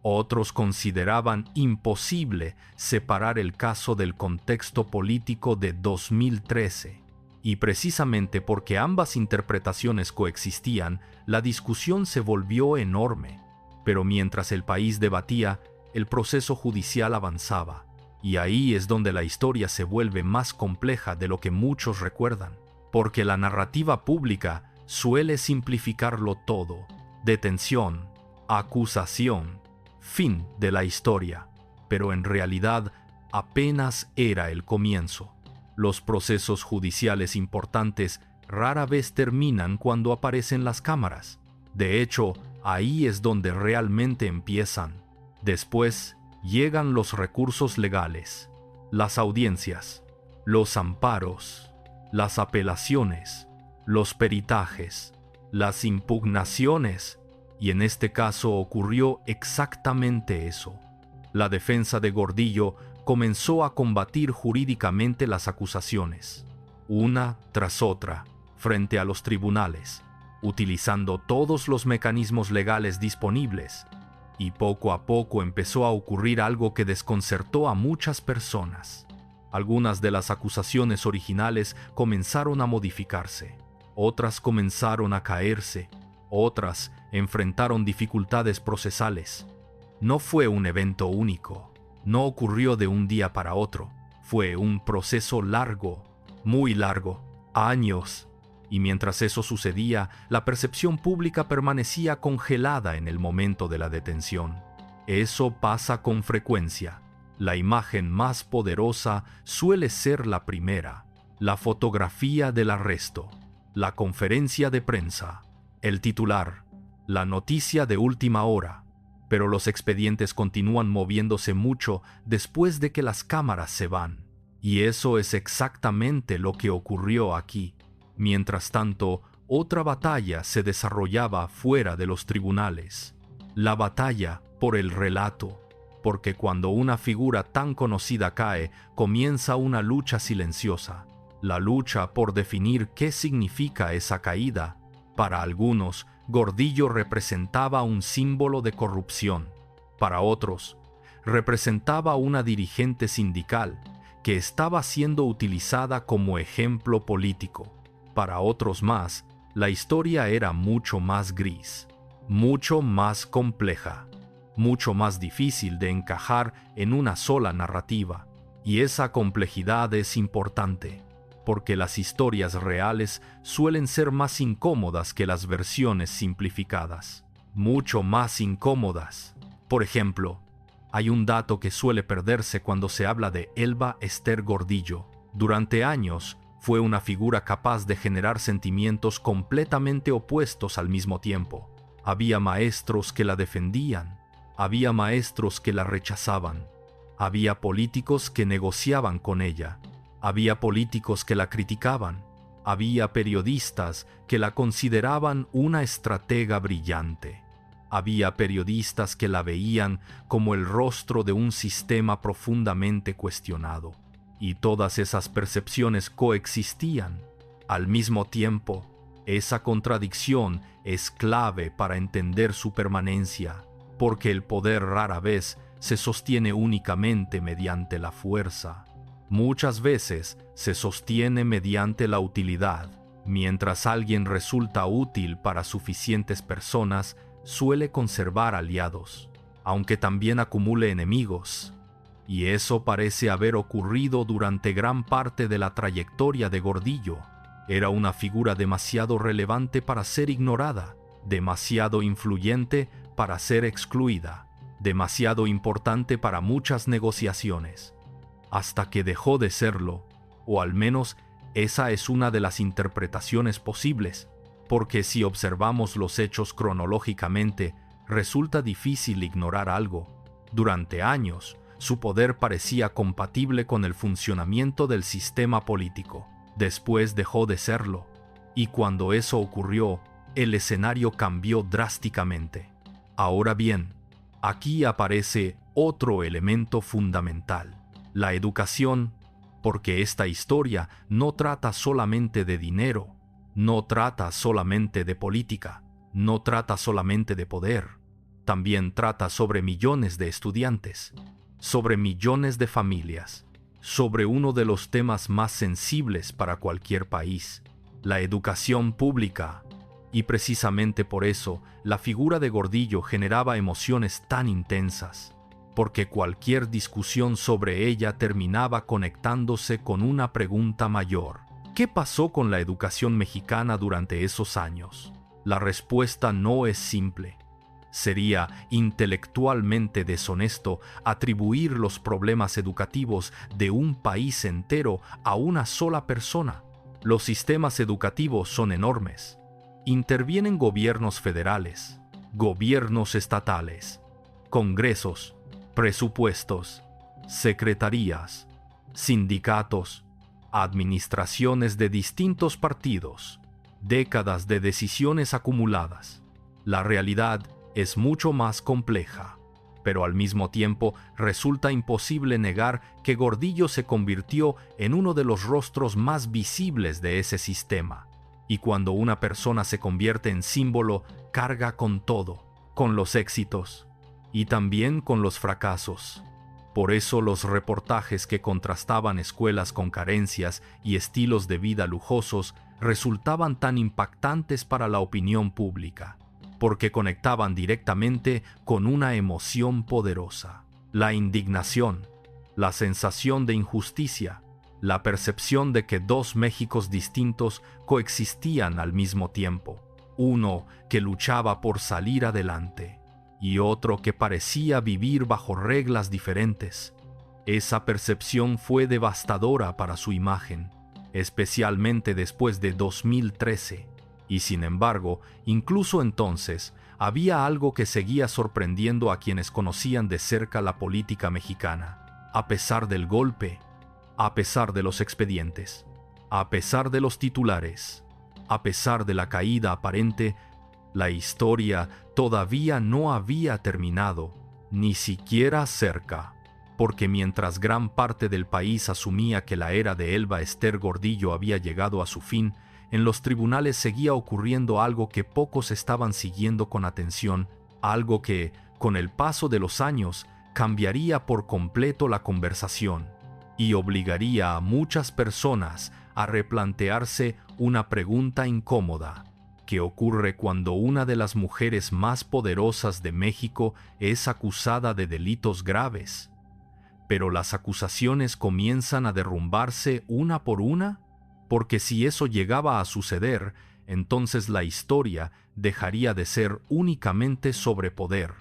[SPEAKER 1] Otros consideraban imposible separar el caso del contexto político de 2013. Y precisamente porque ambas interpretaciones coexistían, la discusión se volvió enorme. Pero mientras el país debatía, el proceso judicial avanzaba. Y ahí es donde la historia se vuelve más compleja de lo que muchos recuerdan. Porque la narrativa pública suele simplificarlo todo: detención, acusación, fin de la historia. Pero en realidad apenas era el comienzo. Los procesos judiciales importantes rara vez terminan cuando aparecen las cámaras. De hecho, ahí es donde realmente empiezan. Después llegan los recursos legales, las audiencias, los amparos, las apelaciones, los peritajes, las impugnaciones. Y en este caso ocurrió exactamente eso. La defensa de Gordillo comenzó a combatir jurídicamente las acusaciones, una tras otra, frente a los tribunales, utilizando todos los mecanismos legales disponibles, y poco a poco empezó a ocurrir algo que desconcertó a muchas personas. Algunas de las acusaciones originales comenzaron a modificarse, otras comenzaron a caerse, otras enfrentaron dificultades procesales. No fue un evento único, no ocurrió de un día para otro, fue un proceso largo, muy largo, años. Y mientras eso sucedía, la percepción pública permanecía congelada en el momento de la detención. Eso pasa con frecuencia. La imagen más poderosa suele ser la primera, la fotografía del arresto, la conferencia de prensa, el titular, la noticia de última hora. Pero los expedientes continúan moviéndose mucho después de que las cámaras se van. Y eso es exactamente lo que ocurrió aquí. Mientras tanto, otra batalla se desarrollaba fuera de los tribunales. La batalla por el relato, porque cuando una figura tan conocida cae, comienza una lucha silenciosa, la lucha por definir qué significa esa caída. Para algunos, Gordillo representaba un símbolo de corrupción. Para otros, representaba una dirigente sindical que estaba siendo utilizada como ejemplo político. Para otros más, la historia era mucho más gris, mucho más compleja, mucho más difícil de encajar en una sola narrativa. Y esa complejidad es importante, porque las historias reales suelen ser más incómodas que las versiones simplificadas, mucho más incómodas. Por ejemplo, hay un dato que suele perderse cuando se habla de Elba Ester Gordillo. Durante años, fue una figura capaz de generar sentimientos completamente opuestos al mismo tiempo. Había maestros que la defendían, había maestros que la rechazaban, había políticos que negociaban con ella, había políticos que la criticaban, había periodistas que la consideraban una estratega brillante, había periodistas que la veían como el rostro de un sistema profundamente cuestionado. Y todas esas percepciones coexistían. Al mismo tiempo, esa contradicción es clave para entender su permanencia, porque el poder rara vez se sostiene únicamente mediante la fuerza. Muchas veces se sostiene mediante la utilidad. Mientras alguien resulta útil para suficientes personas, suele conservar aliados, aunque también acumule enemigos. Y eso parece haber ocurrido durante gran parte de la trayectoria de Gordillo. Era una figura demasiado relevante para ser ignorada, demasiado influyente para ser excluida, demasiado importante para muchas negociaciones, hasta que dejó de serlo, o al menos esa es una de las interpretaciones posibles, porque si observamos los hechos cronológicamente, resulta difícil ignorar algo. Durante años, su poder parecía compatible con el funcionamiento del sistema político. Después dejó de serlo, y cuando eso ocurrió, el escenario cambió drásticamente. Ahora bien, aquí aparece otro elemento fundamental: la educación, porque esta historia no trata solamente de dinero, no trata solamente de política, no trata solamente de poder, también trata sobre millones de estudiantes, sobre millones de familias, sobre uno de los temas más sensibles para cualquier país, la educación pública. Y precisamente por eso, la figura de Gordillo generaba emociones tan intensas, porque cualquier discusión sobre ella terminaba conectándose con una pregunta mayor: ¿qué pasó con la educación mexicana durante esos años? La respuesta no es simple. Sería intelectualmente deshonesto atribuir los problemas educativos de un país entero a una sola persona. Los sistemas educativos son enormes. Intervienen gobiernos federales, gobiernos estatales, congresos, presupuestos, secretarías, sindicatos, administraciones de distintos partidos, décadas de decisiones acumuladas. La realidad es mucho más compleja. pero al mismo tiempo resulta imposible negar que Gordillo se convirtió en uno de los rostros más visibles de ese sistema. Y cuando una persona se convierte en símbolo, carga con todo, con los éxitos y también con los fracasos. Por eso los reportajes que contrastaban escuelas con carencias y estilos de vida lujosos resultaban tan impactantes para la opinión pública, porque conectaban directamente con una emoción poderosa: la indignación, la sensación de injusticia, la percepción de que dos Méxicos distintos coexistían al mismo tiempo, uno que luchaba por salir adelante y otro que parecía vivir bajo reglas diferentes. Esa percepción fue devastadora para su imagen, especialmente después de 2013. Y sin embargo, incluso entonces, había algo que seguía sorprendiendo a quienes conocían de cerca la política mexicana. A pesar del golpe, a pesar de los expedientes, a pesar de los titulares, a pesar de la caída aparente, la historia todavía no había terminado, ni siquiera cerca, porque mientras gran parte del país asumía que la era de Elba Ester Gordillo había llegado a su fin, en los tribunales seguía ocurriendo algo que pocos estaban siguiendo con atención, algo que, con el paso de los años, cambiaría por completo la conversación y obligaría a muchas personas a replantearse una pregunta incómoda: ¿qué ocurre cuando una de las mujeres más poderosas de México es acusada de delitos graves, pero las acusaciones comienzan a derrumbarse una por una? Porque si eso llegaba a suceder, entonces la historia dejaría de ser únicamente sobre poder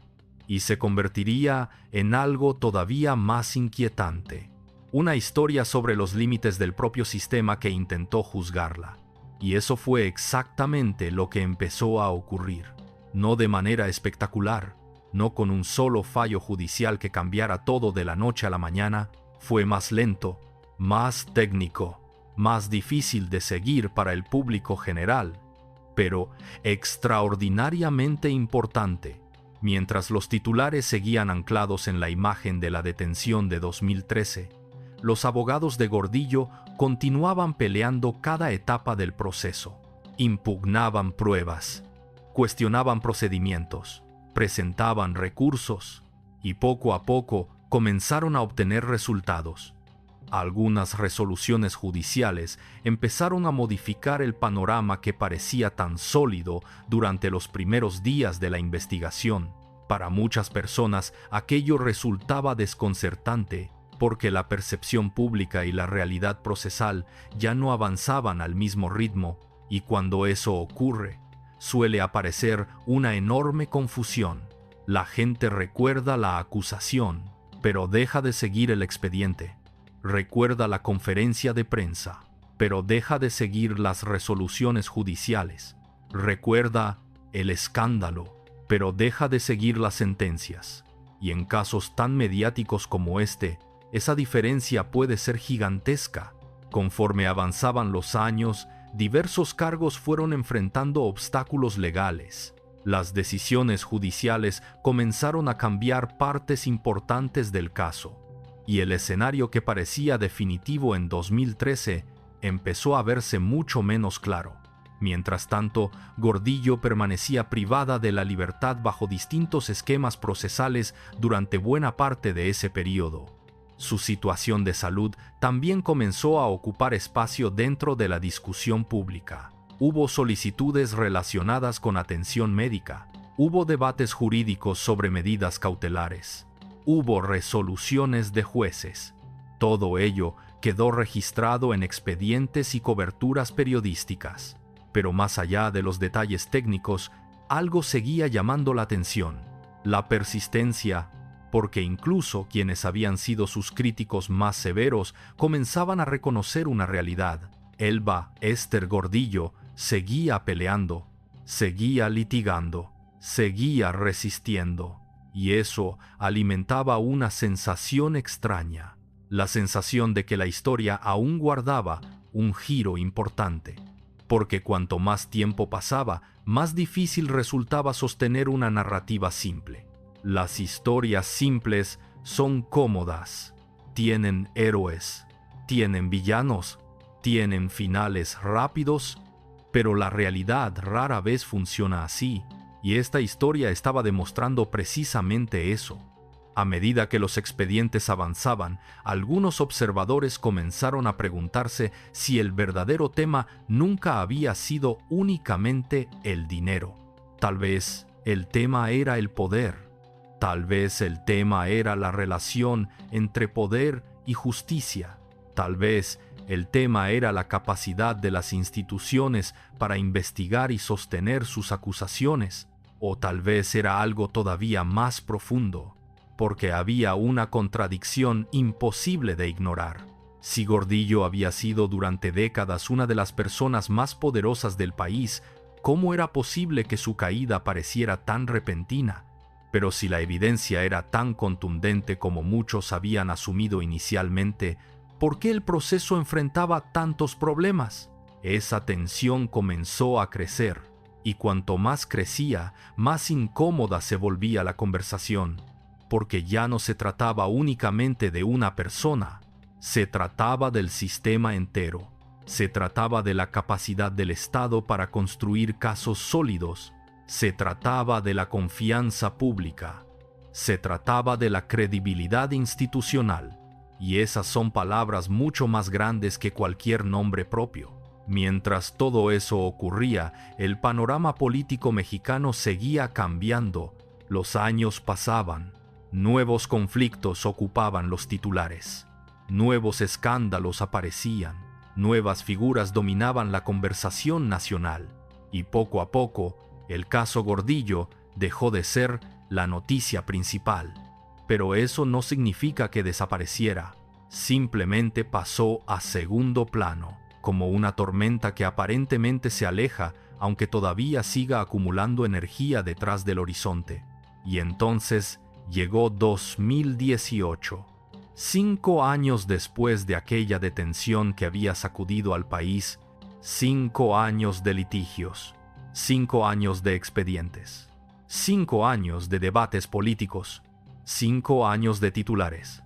[SPEAKER 1] y se convertiría en algo todavía más inquietante: una historia sobre los límites del propio sistema que intentó juzgarla. Y eso fue exactamente lo que empezó a ocurrir, no de manera espectacular, no con un solo fallo judicial que cambiara todo de la noche a la mañana. Fue más lento, más técnico, más difícil de seguir para el público general, pero extraordinariamente importante. Mientras los titulares seguían anclados en la imagen de la detención de 2013, los abogados de Gordillo continuaban peleando cada etapa del proceso. Impugnaban pruebas, cuestionaban procedimientos, presentaban recursos y poco a poco comenzaron a obtener resultados. Algunas resoluciones judiciales empezaron a modificar el panorama que parecía tan sólido durante los primeros días de la investigación. Para muchas personas aquello resultaba desconcertante, porque la percepción pública y la realidad procesal ya no avanzaban al mismo ritmo, y cuando eso ocurre, suele aparecer una enorme confusión. La gente recuerda la acusación, pero deja de seguir el expediente. Recuerda la conferencia de prensa, pero deja de seguir las resoluciones judiciales. Recuerda el escándalo, pero deja de seguir las sentencias. Y en casos tan mediáticos como este, esa diferencia puede ser gigantesca. Conforme avanzaban los años, diversos cargos fueron enfrentando obstáculos legales. Las decisiones judiciales comenzaron a cambiar partes importantes del caso, y el escenario que parecía definitivo en 2013 empezó a verse mucho menos claro. Mientras tanto, Gordillo permanecía privada de la libertad bajo distintos esquemas procesales durante buena parte de ese periodo. Su situación de salud también comenzó a ocupar espacio dentro de la discusión pública. Hubo solicitudes relacionadas con atención médica, hubo debates jurídicos sobre medidas cautelares, hubo resoluciones de jueces. Todo ello quedó registrado en expedientes y coberturas periodísticas. Pero más allá de los detalles técnicos, algo seguía llamando la atención: la persistencia, porque incluso quienes habían sido sus críticos más severos comenzaban a reconocer una realidad. Elba Ester Gordillo seguía peleando, seguía litigando, seguía resistiendo, y eso alimentaba una sensación extraña, la sensación de que la historia aún guardaba un giro importante, porque cuanto más tiempo pasaba, más difícil resultaba sostener una narrativa simple. Las historias simples son cómodas. Tienen héroes, tienen villanos, tienen finales rápidos, pero la realidad rara vez funciona así, y esta historia estaba demostrando precisamente eso. A medida que los expedientes avanzaban, algunos observadores comenzaron a preguntarse si el verdadero tema nunca había sido únicamente el dinero. Tal vez el tema era el poder. Tal vez el tema era la relación entre poder y justicia. Tal vez el tema era la capacidad de las instituciones para investigar y sostener sus acusaciones. O tal vez era algo todavía más profundo, porque había una contradicción imposible de ignorar. Si Gordillo había sido durante décadas una de las personas más poderosas del país, ¿cómo era posible que su caída pareciera tan repentina? Pero si la evidencia era tan contundente como muchos habían asumido inicialmente, ¿por qué el proceso enfrentaba tantos problemas? Esa tensión comenzó a crecer, y cuanto más crecía, más incómoda se volvía la conversación, porque ya no se trataba únicamente de una persona, se trataba del sistema entero, se trataba de la capacidad del Estado para construir casos sólidos, se trataba de la confianza pública, se trataba de la credibilidad institucional, y esas son palabras mucho más grandes que cualquier nombre propio. Mientras todo eso ocurría, el panorama político mexicano seguía cambiando, los años pasaban, nuevos conflictos ocupaban los titulares, nuevos escándalos aparecían, nuevas figuras dominaban la conversación nacional, y poco a poco, el caso Gordillo dejó de ser la noticia principal. Pero eso no significa que desapareciera, simplemente pasó a segundo plano, como una tormenta que aparentemente se aleja, aunque todavía siga acumulando energía detrás del horizonte. Y entonces llegó 2018. 5 años después de aquella detención que había sacudido al país, 5 años de litigios, 5 años de expedientes, 5 años de debates políticos, 5 años de titulares,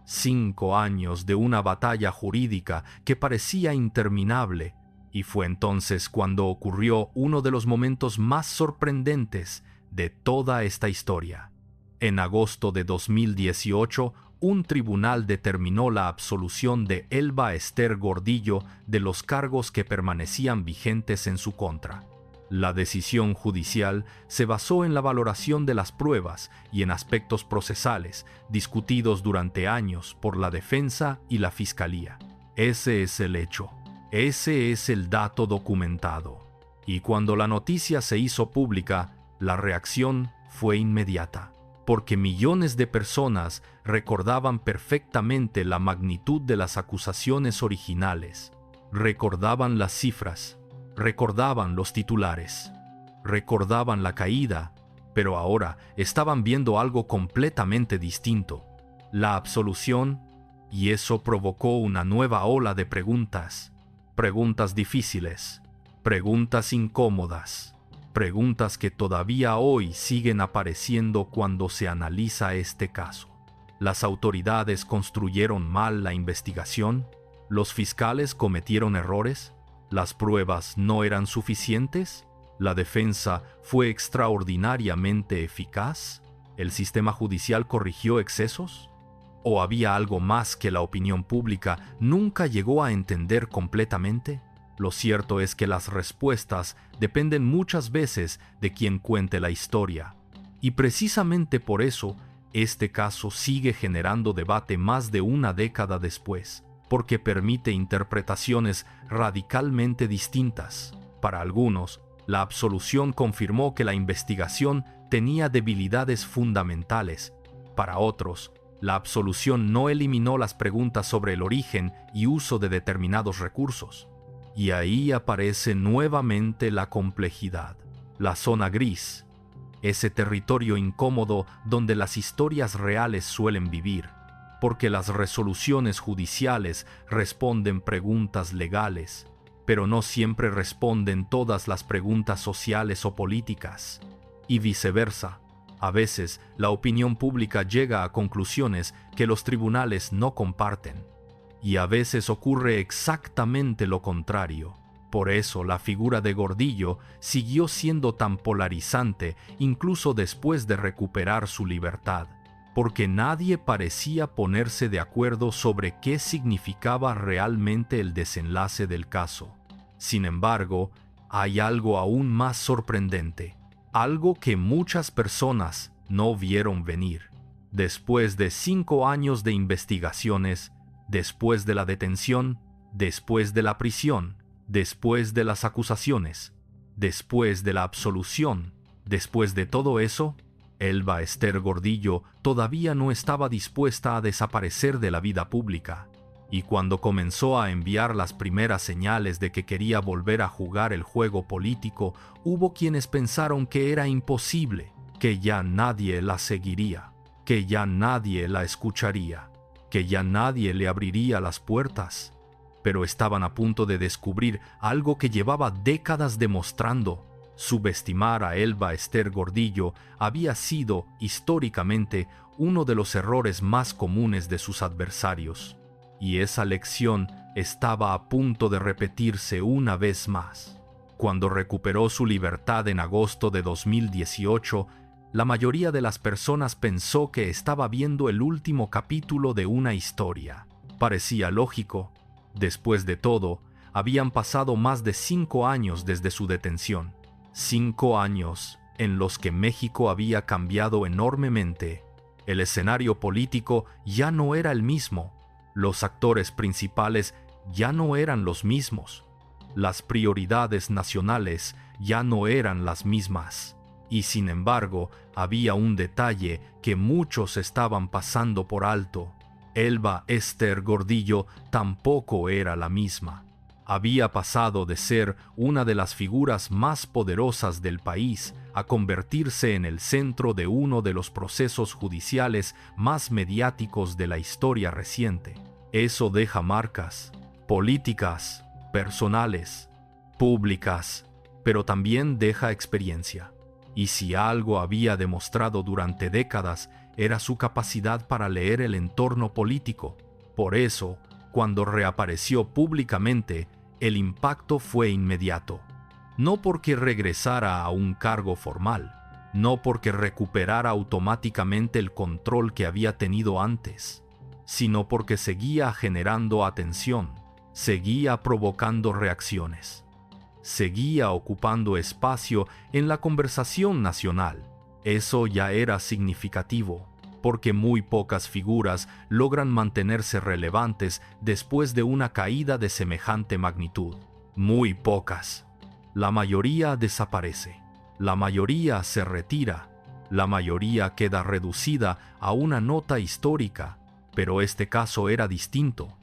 [SPEAKER 1] 5 años de una batalla jurídica que parecía interminable, y fue entonces cuando ocurrió uno de los momentos más sorprendentes de toda esta historia. En agosto de 2018, un tribunal determinó la absolución de Elba Ester Gordillo de los cargos que permanecían vigentes en su contra. La decisión judicial se basó en la valoración de las pruebas y en aspectos procesales discutidos durante años por la defensa y la fiscalía. Ese es el hecho, ese es el dato documentado. Y cuando la noticia se hizo pública, la reacción fue inmediata, porque millones de personas recordaban perfectamente la magnitud de las acusaciones originales, recordaban las cifras, recordaban los titulares, recordaban la caída, pero ahora estaban viendo algo completamente distinto, la absolución, y eso provocó una nueva ola de preguntas, preguntas difíciles, preguntas incómodas, preguntas que todavía hoy siguen apareciendo cuando se analiza este caso. ¿Las autoridades construyeron mal la investigación? ¿Los fiscales cometieron errores? ¿Las pruebas no eran suficientes? ¿La defensa fue extraordinariamente eficaz? ¿El sistema judicial corrigió excesos? ¿O había algo más que la opinión pública nunca llegó a entender completamente? Lo cierto es que las respuestas dependen muchas veces de quien cuente la historia. Y precisamente por eso, este caso sigue generando debate más de una década después, porque permite interpretaciones radicalmente distintas. Para algunos, la absolución confirmó que la investigación tenía debilidades fundamentales. Para otros, la absolución no eliminó las preguntas sobre el origen y uso de determinados recursos. Y ahí aparece nuevamente la complejidad, la zona gris, ese territorio incómodo donde las historias reales suelen vivir, porque las resoluciones judiciales responden preguntas legales, pero no siempre responden todas las preguntas sociales o políticas, y viceversa. A veces, la opinión pública llega a conclusiones que los tribunales no comparten. Y a veces ocurre exactamente lo contrario. Por eso la figura de Gordillo siguió siendo tan polarizante incluso después de recuperar su libertad, porque nadie parecía ponerse de acuerdo sobre qué significaba realmente el desenlace del caso. Sin embargo, hay algo aún más sorprendente, algo que muchas personas no vieron venir. Después de 5 años de investigaciones, después de la detención, después de la prisión, después de las acusaciones, después de la absolución, después de todo eso, Elba Ester Gordillo todavía no estaba dispuesta a desaparecer de la vida pública, y cuando comenzó a enviar las primeras señales de que quería volver a jugar el juego político, hubo quienes pensaron que era imposible, que ya nadie la seguiría, que ya nadie la escucharía, que ya nadie le abriría las puertas. Pero estaban a punto de descubrir algo que llevaba décadas demostrando. Subestimar a Elba Ester Gordillo había sido, históricamente, uno de los errores más comunes de sus adversarios. Y esa lección estaba a punto de repetirse una vez más. Cuando recuperó su libertad en agosto de 2018, la mayoría de las personas pensó que estaba viendo el último capítulo de una historia. Parecía lógico. Después de todo, habían pasado más de 5 años desde su detención. 5 años en los que México había cambiado enormemente. El escenario político ya no era el mismo. Los actores principales ya no eran los mismos. Las prioridades nacionales ya no eran las mismas. Y sin embargo, había un detalle que muchos estaban pasando por alto. Elba Ester Gordillo tampoco era la misma. Había pasado de ser una de las figuras más poderosas del país a convertirse en el centro de uno de los procesos judiciales más mediáticos de la historia reciente. Eso deja marcas políticas, personales, públicas, pero también deja experiencia. Y si algo había demostrado durante décadas, era su capacidad para leer el entorno político. Por eso, cuando reapareció públicamente, el impacto fue inmediato. No porque regresara a un cargo formal, no porque recuperara automáticamente el control que había tenido antes, sino porque seguía generando atención, seguía provocando reacciones, seguía ocupando espacio en la conversación nacional. Eso ya era significativo, porque muy pocas figuras logran mantenerse relevantes después de una caída de semejante magnitud. Muy pocas. La mayoría desaparece, la mayoría se retira, la mayoría queda reducida a una nota histórica, pero este caso era distinto.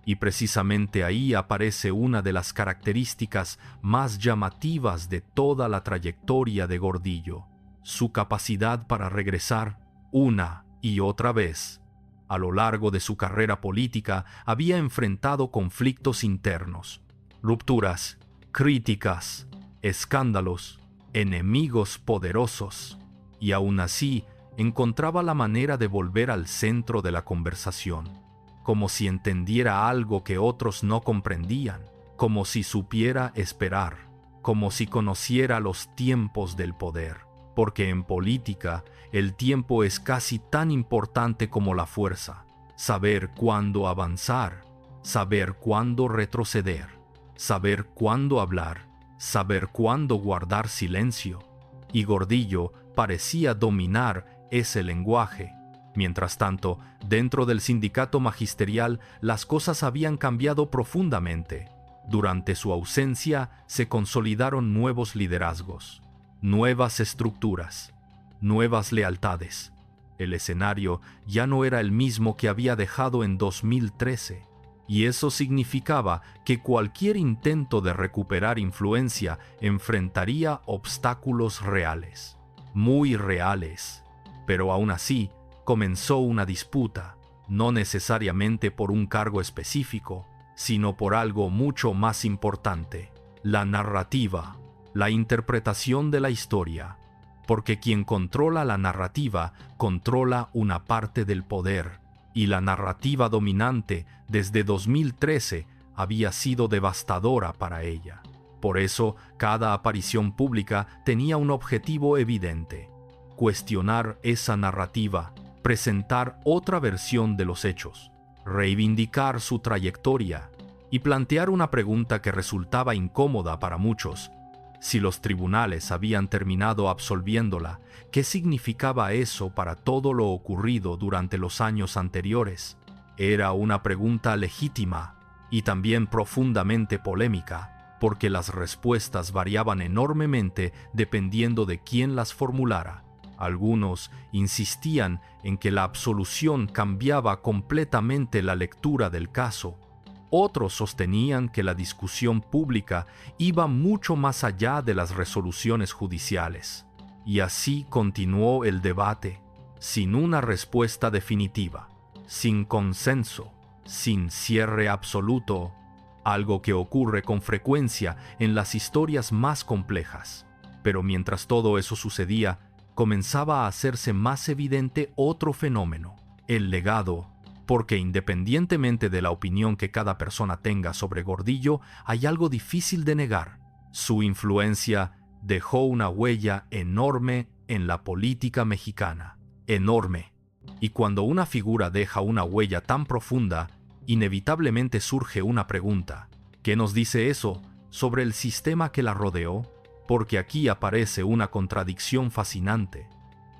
[SPEAKER 1] Y precisamente ahí aparece una de las características más llamativas de toda la trayectoria de Gordillo: su capacidad para regresar una y otra vez. A lo largo de su carrera política había enfrentado conflictos internos, rupturas, críticas, escándalos, enemigos poderosos, y aún así encontraba la manera de volver al centro de la conversación, como si entendiera algo que otros no comprendían, como si supiera esperar, como si conociera los tiempos del poder. Porque en política el tiempo es casi tan importante como la fuerza. Saber cuándo avanzar, saber cuándo retroceder, saber cuándo hablar, saber cuándo guardar silencio. Y Gordillo parecía dominar ese lenguaje. Mientras tanto, dentro del sindicato magisterial las cosas habían cambiado profundamente. Durante su ausencia se consolidaron nuevos liderazgos, nuevas estructuras, nuevas lealtades. El escenario ya no era el mismo que había dejado en 2013, y eso significaba que cualquier intento de recuperar influencia enfrentaría obstáculos reales, muy reales. Pero aún así, comenzó una disputa, no necesariamente por un cargo específico, sino por algo mucho más importante: la narrativa, la interpretación de la historia. porque quien controla la narrativa controla una parte del poder, y la narrativa dominante desde 2013 había sido devastadora para ella. Por eso, cada aparición pública tenía un objetivo evidente: cuestionar esa narrativa, presentar otra versión de los hechos, reivindicar su trayectoria y plantear una pregunta que resultaba incómoda para muchos. Si los tribunales habían terminado absolviéndola, ¿qué significaba eso para todo lo ocurrido durante los años anteriores? Era una pregunta legítima y también profundamente polémica, porque las respuestas variaban enormemente dependiendo de quién las formulara. Algunos insistían en que la absolución cambiaba completamente la lectura del caso. Otros sostenían que la discusión pública iba mucho más allá de las resoluciones judiciales. Y así continuó el debate, sin una respuesta definitiva, sin consenso, sin cierre absoluto, algo que ocurre con frecuencia en las historias más complejas. Pero mientras todo eso sucedía, comenzaba a hacerse más evidente otro fenómeno: el legado, porque independientemente de la opinión que cada persona tenga sobre Gordillo, hay algo difícil de negar. Su influencia dejó una huella enorme en la política mexicana. Enorme. Y cuando una figura deja una huella tan profunda, inevitablemente surge una pregunta: ¿qué nos dice eso sobre el sistema que la rodeó? Porque aquí aparece una contradicción fascinante.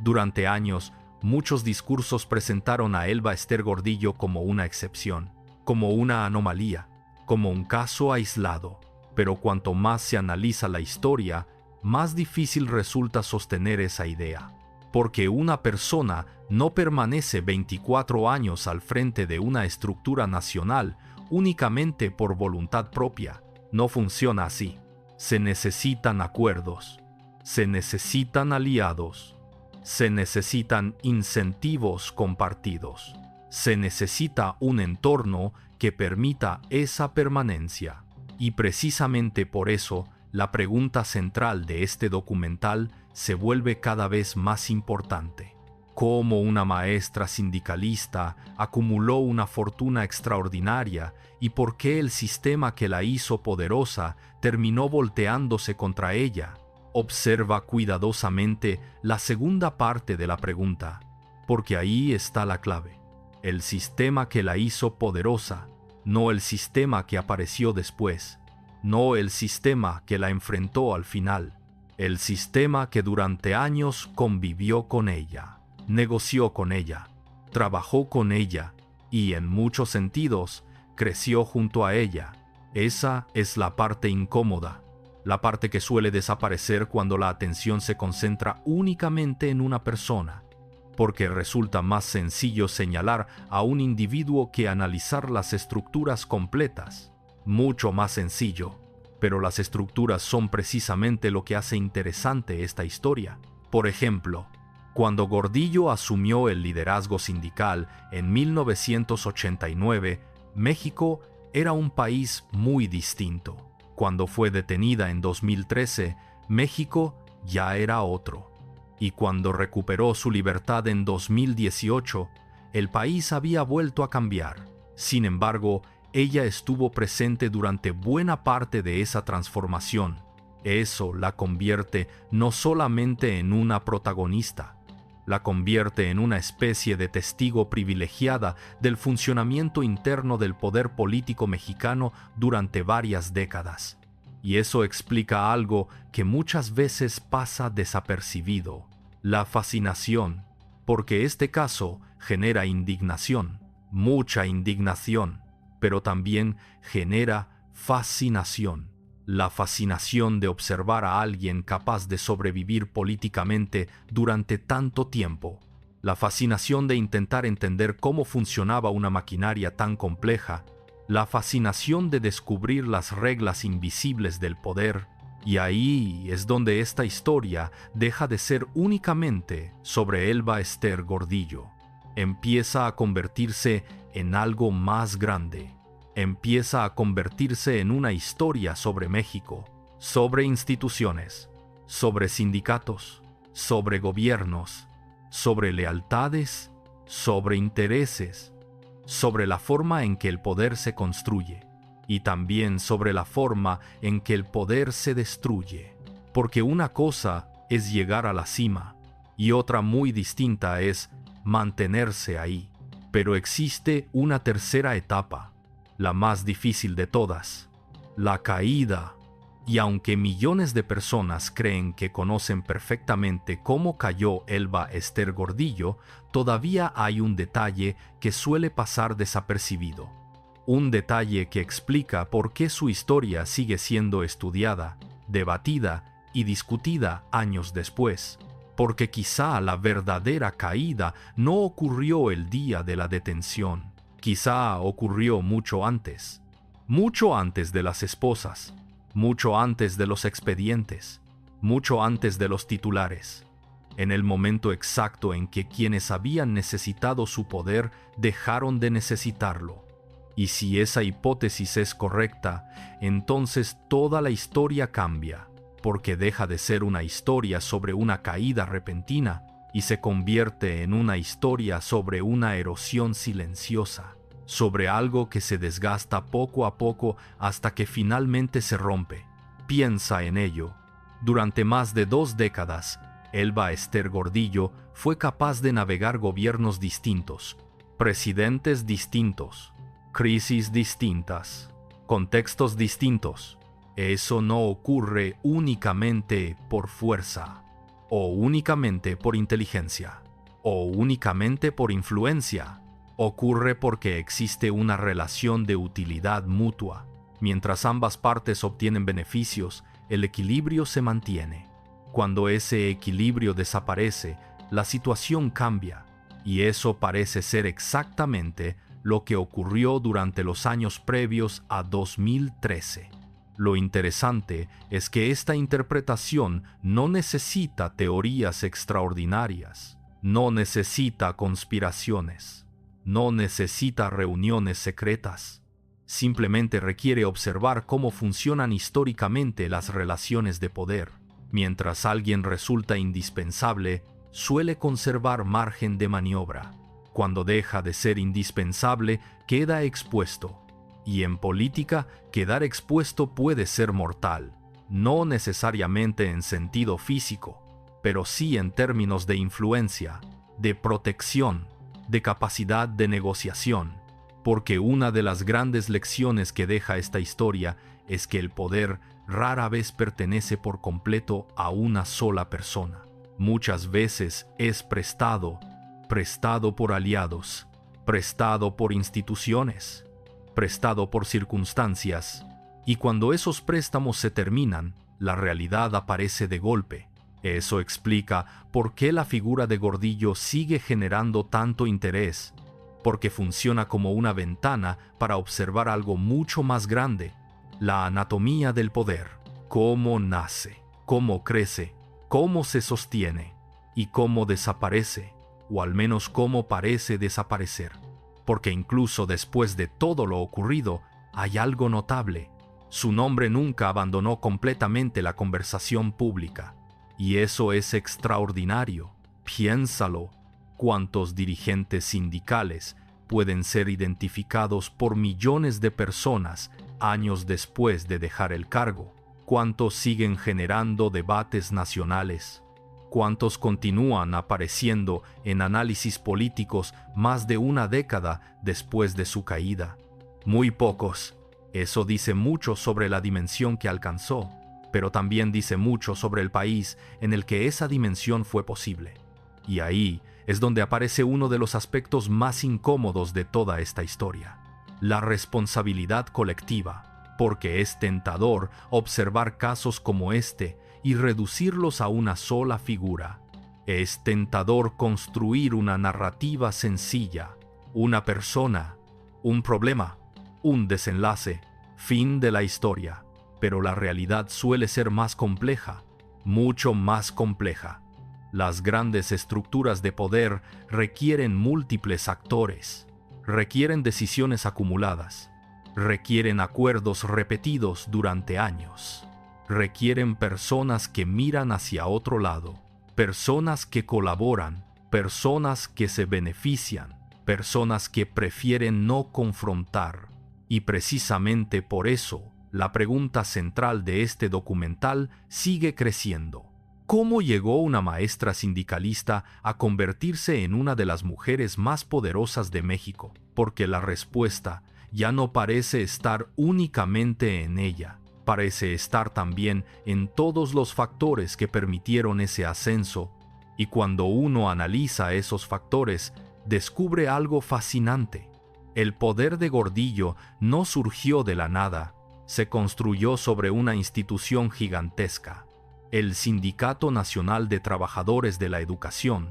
[SPEAKER 1] Durante años, muchos discursos presentaron a Elba Ester Gordillo como una excepción, como una anomalía, como un caso aislado. Pero cuanto más se analiza la historia, más difícil resulta sostener esa idea. Porque una persona no permanece 24 años al frente de una estructura nacional únicamente por voluntad propia. No funciona así. Se necesitan acuerdos, se necesitan aliados, se necesitan incentivos compartidos, se necesita un entorno que permita esa permanencia. Y precisamente por eso, la pregunta central de este documental se vuelve cada vez más importante. ¿Cómo una maestra sindicalista acumuló una fortuna extraordinaria y por qué el sistema que la hizo poderosa terminó volteándose contra ella? Observa cuidadosamente la segunda parte de la pregunta, porque ahí está la clave. El sistema que la hizo poderosa, no el sistema que apareció después, no el sistema que la enfrentó al final, el sistema que durante años convivió con ella, negoció con ella, trabajó con ella y, en muchos sentidos, creció junto a ella. Esa es la parte incómoda, la parte que suele desaparecer cuando la atención se concentra únicamente en una persona, porque resulta más sencillo señalar a un individuo que analizar las estructuras completas. Mucho más sencillo, pero las estructuras son precisamente lo que hace interesante esta historia. Por ejemplo, cuando Gordillo asumió el liderazgo sindical en 1989, México era un país muy distinto. Cuando fue detenida en 2013, México ya era otro. Y cuando recuperó su libertad en 2018, el país había vuelto a cambiar. Sin embargo, ella estuvo presente durante buena parte de esa transformación. Eso la convierte no solamente en una protagonista, la convierte en una especie de testigo privilegiada del funcionamiento interno del poder político mexicano durante varias décadas. Y eso explica algo que muchas veces pasa desapercibido: la fascinación, porque este caso genera indignación, mucha indignación, pero también genera fascinación. La fascinación de observar a alguien capaz de sobrevivir políticamente durante tanto tiempo. La fascinación de intentar entender cómo funcionaba una maquinaria tan compleja. La fascinación de descubrir las reglas invisibles del poder. Y ahí es donde esta historia deja de ser únicamente sobre Elba Ester Gordillo. Empieza a convertirse en algo más grande. Empieza a convertirse en una historia sobre México, sobre instituciones, sobre sindicatos, sobre gobiernos, sobre lealtades, sobre intereses, sobre la forma en que el poder se construye y también sobre la forma en que el poder se destruye. Porque una cosa es llegar a la cima y otra muy distinta es mantenerse ahí. Pero existe una tercera etapa, la más difícil de todas, la caída. Y aunque millones de personas creen que conocen perfectamente cómo cayó Elba Ester Gordillo, todavía hay un detalle que suele pasar desapercibido. Un detalle que explica por qué su historia sigue siendo estudiada, debatida y discutida años después. Porque quizá la verdadera caída no ocurrió el día de la detención. Quizá ocurrió mucho antes de las esposas, mucho antes de los expedientes, mucho antes de los titulares, en el momento exacto en que quienes habían necesitado su poder dejaron de necesitarlo. Y si esa hipótesis es correcta, entonces toda la historia cambia, porque deja de ser una historia sobre una caída repentina y se convierte en una historia sobre una erosión silenciosa, sobre algo que se desgasta poco a poco hasta que finalmente se rompe. Piensa en ello. Durante más de 2 décadas, Elba Ester Gordillo fue capaz de navegar gobiernos distintos, presidentes distintos, crisis distintas, contextos distintos. Eso no ocurre únicamente por fuerza, o únicamente por inteligencia, o únicamente por influencia. Ocurre porque existe una relación de utilidad mutua. Mientras ambas partes obtienen beneficios, el equilibrio se mantiene. Cuando ese equilibrio desaparece, la situación cambia, y eso parece ser exactamente lo que ocurrió durante los años previos a 2013. Lo interesante es que esta interpretación no necesita teorías extraordinarias, no necesita conspiraciones, no necesita reuniones secretas. Simplemente requiere observar cómo funcionan históricamente las relaciones de poder. Mientras alguien resulta indispensable, suele conservar margen de maniobra. Cuando deja de ser indispensable, queda expuesto. Y en política, quedar expuesto puede ser mortal, no necesariamente en sentido físico, pero sí en términos de influencia, de protección, de capacidad de negociación, porque una de las grandes lecciones que deja esta historia es que el poder rara vez pertenece por completo a una sola persona. Muchas veces es prestado por aliados, prestado por instituciones, prestado por circunstancias, y cuando esos préstamos se terminan, la realidad aparece de golpe. Eso explica por qué la figura de Gordillo sigue generando tanto interés, porque funciona como una ventana para observar algo mucho más grande, la anatomía del poder, cómo nace, cómo crece, cómo se sostiene y cómo desaparece, o al menos cómo parece desaparecer. Porque incluso después de todo lo ocurrido, hay algo notable. Su nombre nunca abandonó completamente la conversación pública. Y eso es extraordinario. Piénsalo. ¿Cuántos dirigentes sindicales pueden ser identificados por millones de personas años después de dejar el cargo? ¿Cuántos siguen generando debates nacionales? ¿Cuántos continúan apareciendo en análisis políticos más de una década después de su caída? Muy pocos. Eso dice mucho sobre la dimensión que alcanzó, pero también dice mucho sobre el país en el que esa dimensión fue posible. Y ahí es donde aparece uno de los aspectos más incómodos de toda esta historia: la responsabilidad colectiva, porque es tentador observar casos como este y reducirlos a una sola figura. Es tentador construir una narrativa sencilla, una persona, un problema, un desenlace, fin de la historia. Pero la realidad suele ser más compleja, mucho más compleja. Las grandes estructuras de poder requieren múltiples actores, requieren decisiones acumuladas, requieren acuerdos repetidos durante años. Requieren personas que miran hacia otro lado, personas que colaboran, personas que se benefician, personas que prefieren no confrontar. Y precisamente por eso, la pregunta central de este documental sigue creciendo. ¿Cómo llegó una maestra sindicalista a convertirse en una de las mujeres más poderosas de México? Porque la respuesta ya no parece estar únicamente en ella, parece estar también en todos los factores que permitieron ese ascenso, y cuando uno analiza esos factores, descubre algo fascinante. El poder de Gordillo no surgió de la nada, se construyó sobre una institución gigantesca, el Sindicato Nacional de Trabajadores de la Educación,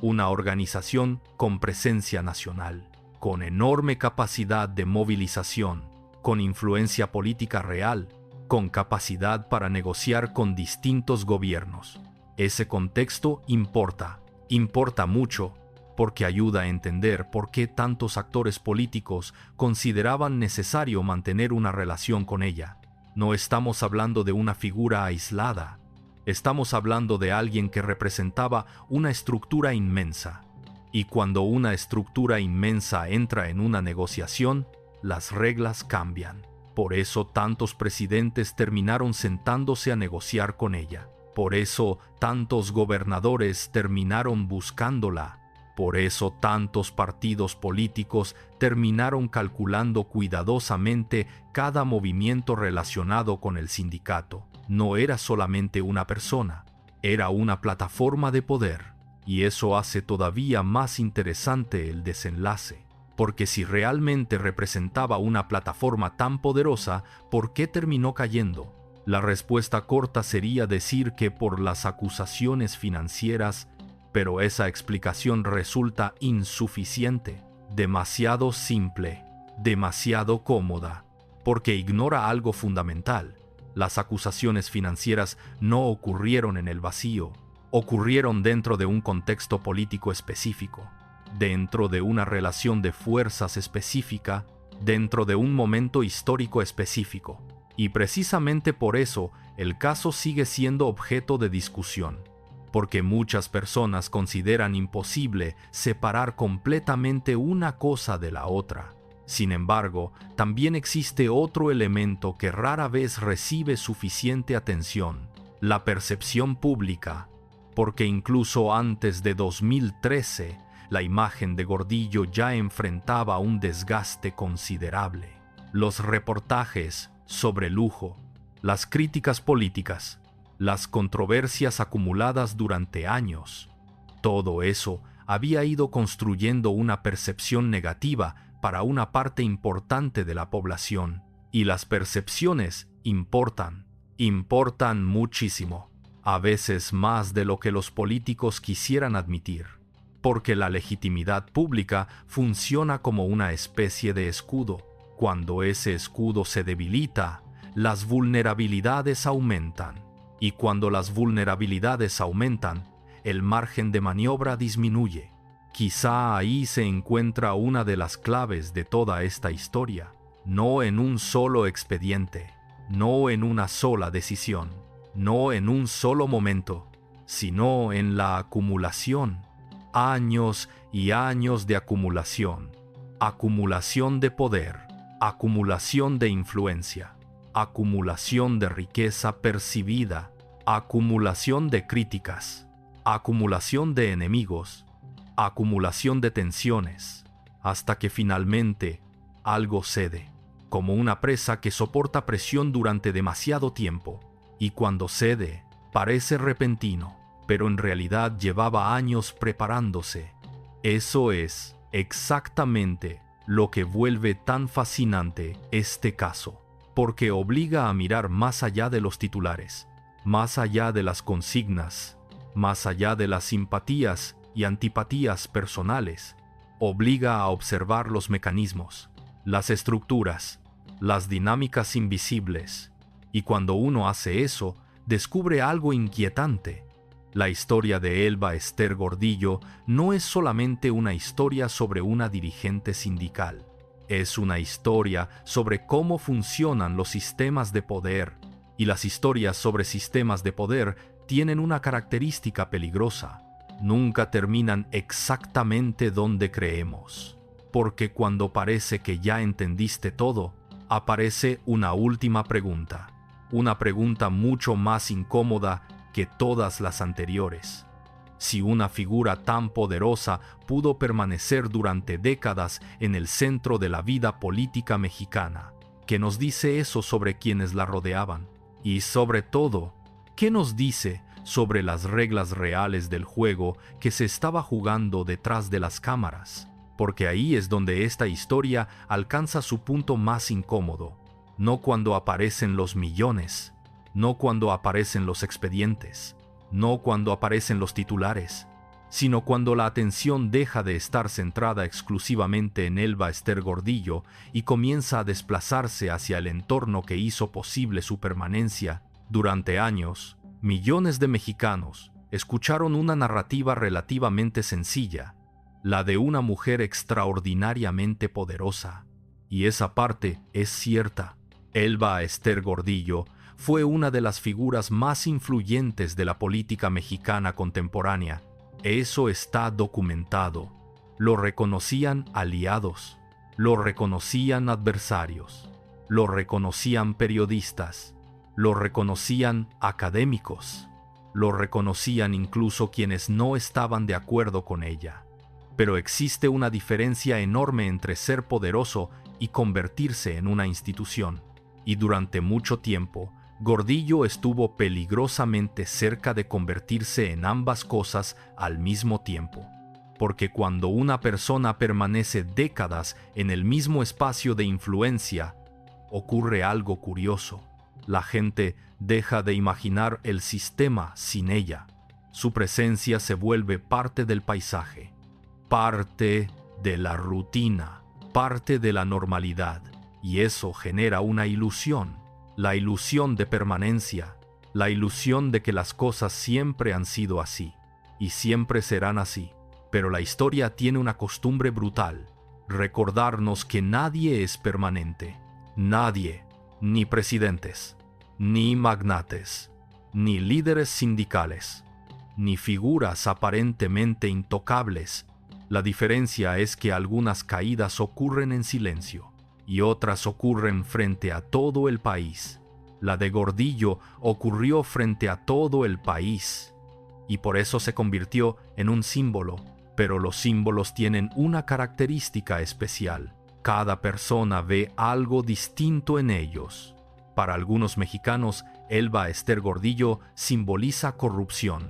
[SPEAKER 1] una organización con presencia nacional, con enorme capacidad de movilización, con influencia política real, con capacidad para negociar con distintos gobiernos. Ese contexto importa mucho, porque ayuda a entender por qué tantos actores políticos consideraban necesario mantener una relación con ella. No estamos hablando de una figura aislada, estamos hablando de alguien que representaba una estructura inmensa. Y cuando una estructura inmensa entra en una negociación, las reglas cambian. Por eso tantos presidentes terminaron sentándose a negociar con ella. Por eso tantos gobernadores terminaron buscándola. Por eso tantos partidos políticos terminaron calculando cuidadosamente cada movimiento relacionado con el sindicato. No era solamente una persona, era una plataforma de poder. Y eso hace todavía más interesante el desenlace. Porque si realmente representaba una plataforma tan poderosa, ¿por qué terminó cayendo? La respuesta corta sería decir que por las acusaciones financieras, pero esa explicación resulta insuficiente, demasiado simple, demasiado cómoda, porque ignora algo fundamental. Las acusaciones financieras no ocurrieron en el vacío, ocurrieron dentro de un contexto político específico, dentro de una relación de fuerzas específica, dentro de un momento histórico específico. Y precisamente por eso el caso sigue siendo objeto de discusión, porque muchas personas consideran imposible separar completamente una cosa de la otra. Sin embargo, también existe otro elemento que rara vez recibe suficiente atención: la percepción pública, porque incluso antes de 2013, la imagen de Gordillo ya enfrentaba un desgaste considerable. Los reportajes sobre lujo, las críticas políticas, las controversias acumuladas durante años, todo eso había ido construyendo una percepción negativa para una parte importante de la población. Y las percepciones importan muchísimo, a veces más de lo que los políticos quisieran admitir, porque la legitimidad pública funciona como una especie de escudo. Cuando ese escudo se debilita, las vulnerabilidades aumentan. Y cuando las vulnerabilidades aumentan, el margen de maniobra disminuye. Quizá ahí se encuentra una de las claves de toda esta historia. No en un solo expediente, no en una sola decisión, no en un solo momento, sino en la acumulación. Años y años de acumulación. Acumulación de poder, acumulación de influencia, acumulación de riqueza percibida, acumulación de críticas, acumulación de enemigos, acumulación de tensiones, hasta que finalmente algo cede, como una presa que soporta presión durante demasiado tiempo, y cuando cede, parece repentino, pero en realidad llevaba años preparándose. Eso es exactamente lo que vuelve tan fascinante este caso, porque obliga a mirar más allá de los titulares, más allá de las consignas, más allá de las simpatías y antipatías personales. Obliga a observar los mecanismos, las estructuras, las dinámicas invisibles. Y cuando uno hace eso, descubre algo inquietante. La historia de Elba Ester Gordillo no es solamente una historia sobre una dirigente sindical. Es una historia sobre cómo funcionan los sistemas de poder. Y las historias sobre sistemas de poder tienen una característica peligrosa. Nunca terminan exactamente donde creemos. Porque cuando parece que ya entendiste todo, aparece una última pregunta. Una pregunta mucho más incómoda que todas las anteriores. Si una figura tan poderosa pudo permanecer durante décadas en el centro de la vida política mexicana, ¿qué nos dice eso sobre quienes la rodeaban? Y sobre todo, ¿qué nos dice sobre las reglas reales del juego que se estaba jugando detrás de las cámaras? Porque ahí es donde esta historia alcanza su punto más incómodo. No cuando aparecen los millones, no cuando aparecen los expedientes, no cuando aparecen los titulares, sino cuando la atención deja de estar centrada exclusivamente en Elba Ester Gordillo y comienza a desplazarse hacia el entorno que hizo posible su permanencia. Durante años, millones de mexicanos escucharon una narrativa relativamente sencilla, la de una mujer extraordinariamente poderosa. Y esa parte es cierta. Elba Ester Gordillo fue una de las figuras más influyentes de la política mexicana contemporánea. Eso está documentado. Lo reconocían aliados, lo reconocían adversarios, lo reconocían periodistas, lo reconocían académicos, lo reconocían incluso quienes no estaban de acuerdo con ella. Pero existe una diferencia enorme entre ser poderoso y convertirse en una institución. Y durante mucho tiempo, Gordillo estuvo peligrosamente cerca de convertirse en ambas cosas al mismo tiempo. Porque cuando una persona permanece décadas en el mismo espacio de influencia, ocurre algo curioso. La gente deja de imaginar el sistema sin ella. Su presencia se vuelve parte del paisaje, parte de la rutina, parte de la normalidad, y eso genera una ilusión. La ilusión de permanencia, la ilusión de que las cosas siempre han sido así, y siempre serán así. Pero la historia tiene una costumbre brutal, recordarnos que nadie es permanente. Nadie, ni presidentes, ni magnates, ni líderes sindicales, ni figuras aparentemente intocables. La diferencia es que algunas caídas ocurren en silencio y otras ocurren frente a todo el país. La de Gordillo ocurrió frente a todo el país y por eso se convirtió en un símbolo, pero los símbolos tienen una característica especial. Cada persona ve algo distinto en ellos. Para algunos mexicanos, Elba Ester Gordillo simboliza corrupción.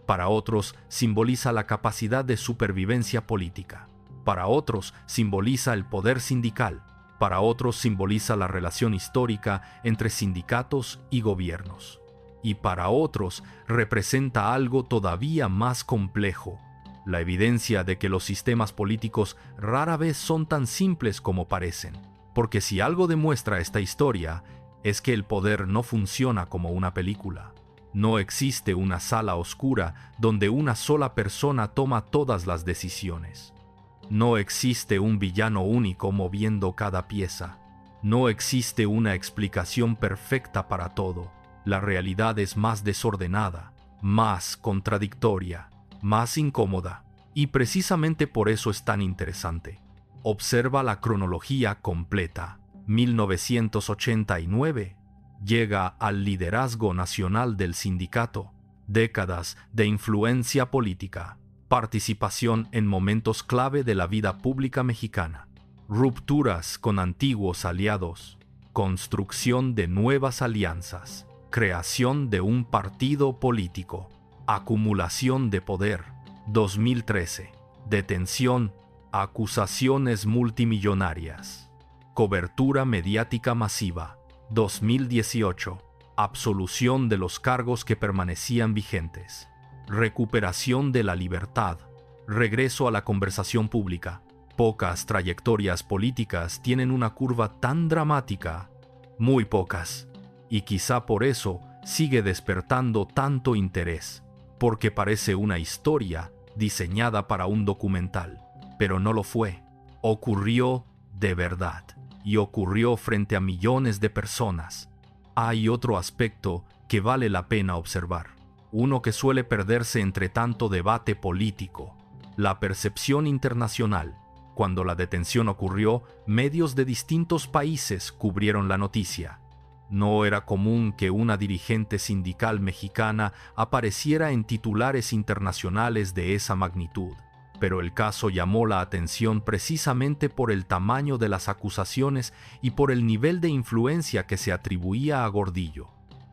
[SPEAKER 1] Para otros, simboliza la capacidad de supervivencia política. Para otros, simboliza el poder sindical. Para otros, simboliza la relación histórica entre sindicatos y gobiernos. Y para otros, representa algo todavía más complejo: la evidencia de que los sistemas políticos rara vez son tan simples como parecen. Porque si algo demuestra esta historia, es que el poder no funciona como una película. No existe una sala oscura donde una sola persona toma todas las decisiones. No existe un villano único moviendo cada pieza. No existe una explicación perfecta para todo. La realidad es más desordenada, más contradictoria, más incómoda, y precisamente por eso es tan interesante. Observa la cronología completa. 1989. Llega al liderazgo nacional del sindicato. Décadas de influencia política. Participación en momentos clave de la vida pública mexicana. Rupturas con antiguos aliados. Construcción de nuevas alianzas. Creación de un partido político. Acumulación de poder. 2013. Detención. Acusaciones multimillonarias. Cobertura mediática masiva. 2018. Absolución de los cargos que permanecían vigentes. Recuperación de la libertad. Regreso a la conversación pública. Pocas trayectorias políticas tienen una curva tan dramática. Muy pocas. Y quizá por eso sigue despertando tanto interés. Porque parece una historia diseñada para un documental. Pero no lo fue. Ocurrió de verdad. Y ocurrió frente a millones de personas. Hay otro aspecto que vale la pena observar. uno que suele perderse entre tanto debate político. La percepción internacional. Cuando la detención ocurrió, medios de distintos países cubrieron la noticia. No era común que una dirigente sindical mexicana apareciera en titulares internacionales de esa magnitud, pero el caso llamó la atención precisamente por el tamaño de las acusaciones y por el nivel de influencia que se atribuía a Gordillo.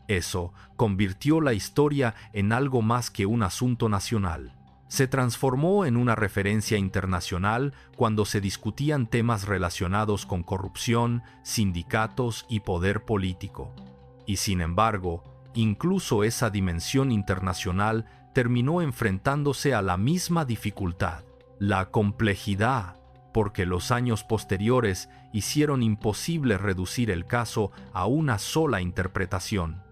[SPEAKER 1] Eso convirtió la historia en algo más que un asunto nacional. Se transformó en una referencia internacional cuando se discutían temas relacionados con corrupción, sindicatos y poder político. Y sin embargo, incluso esa dimensión internacional terminó enfrentándose a la misma dificultad, la complejidad, porque los años posteriores hicieron imposible reducir el caso a una sola interpretación.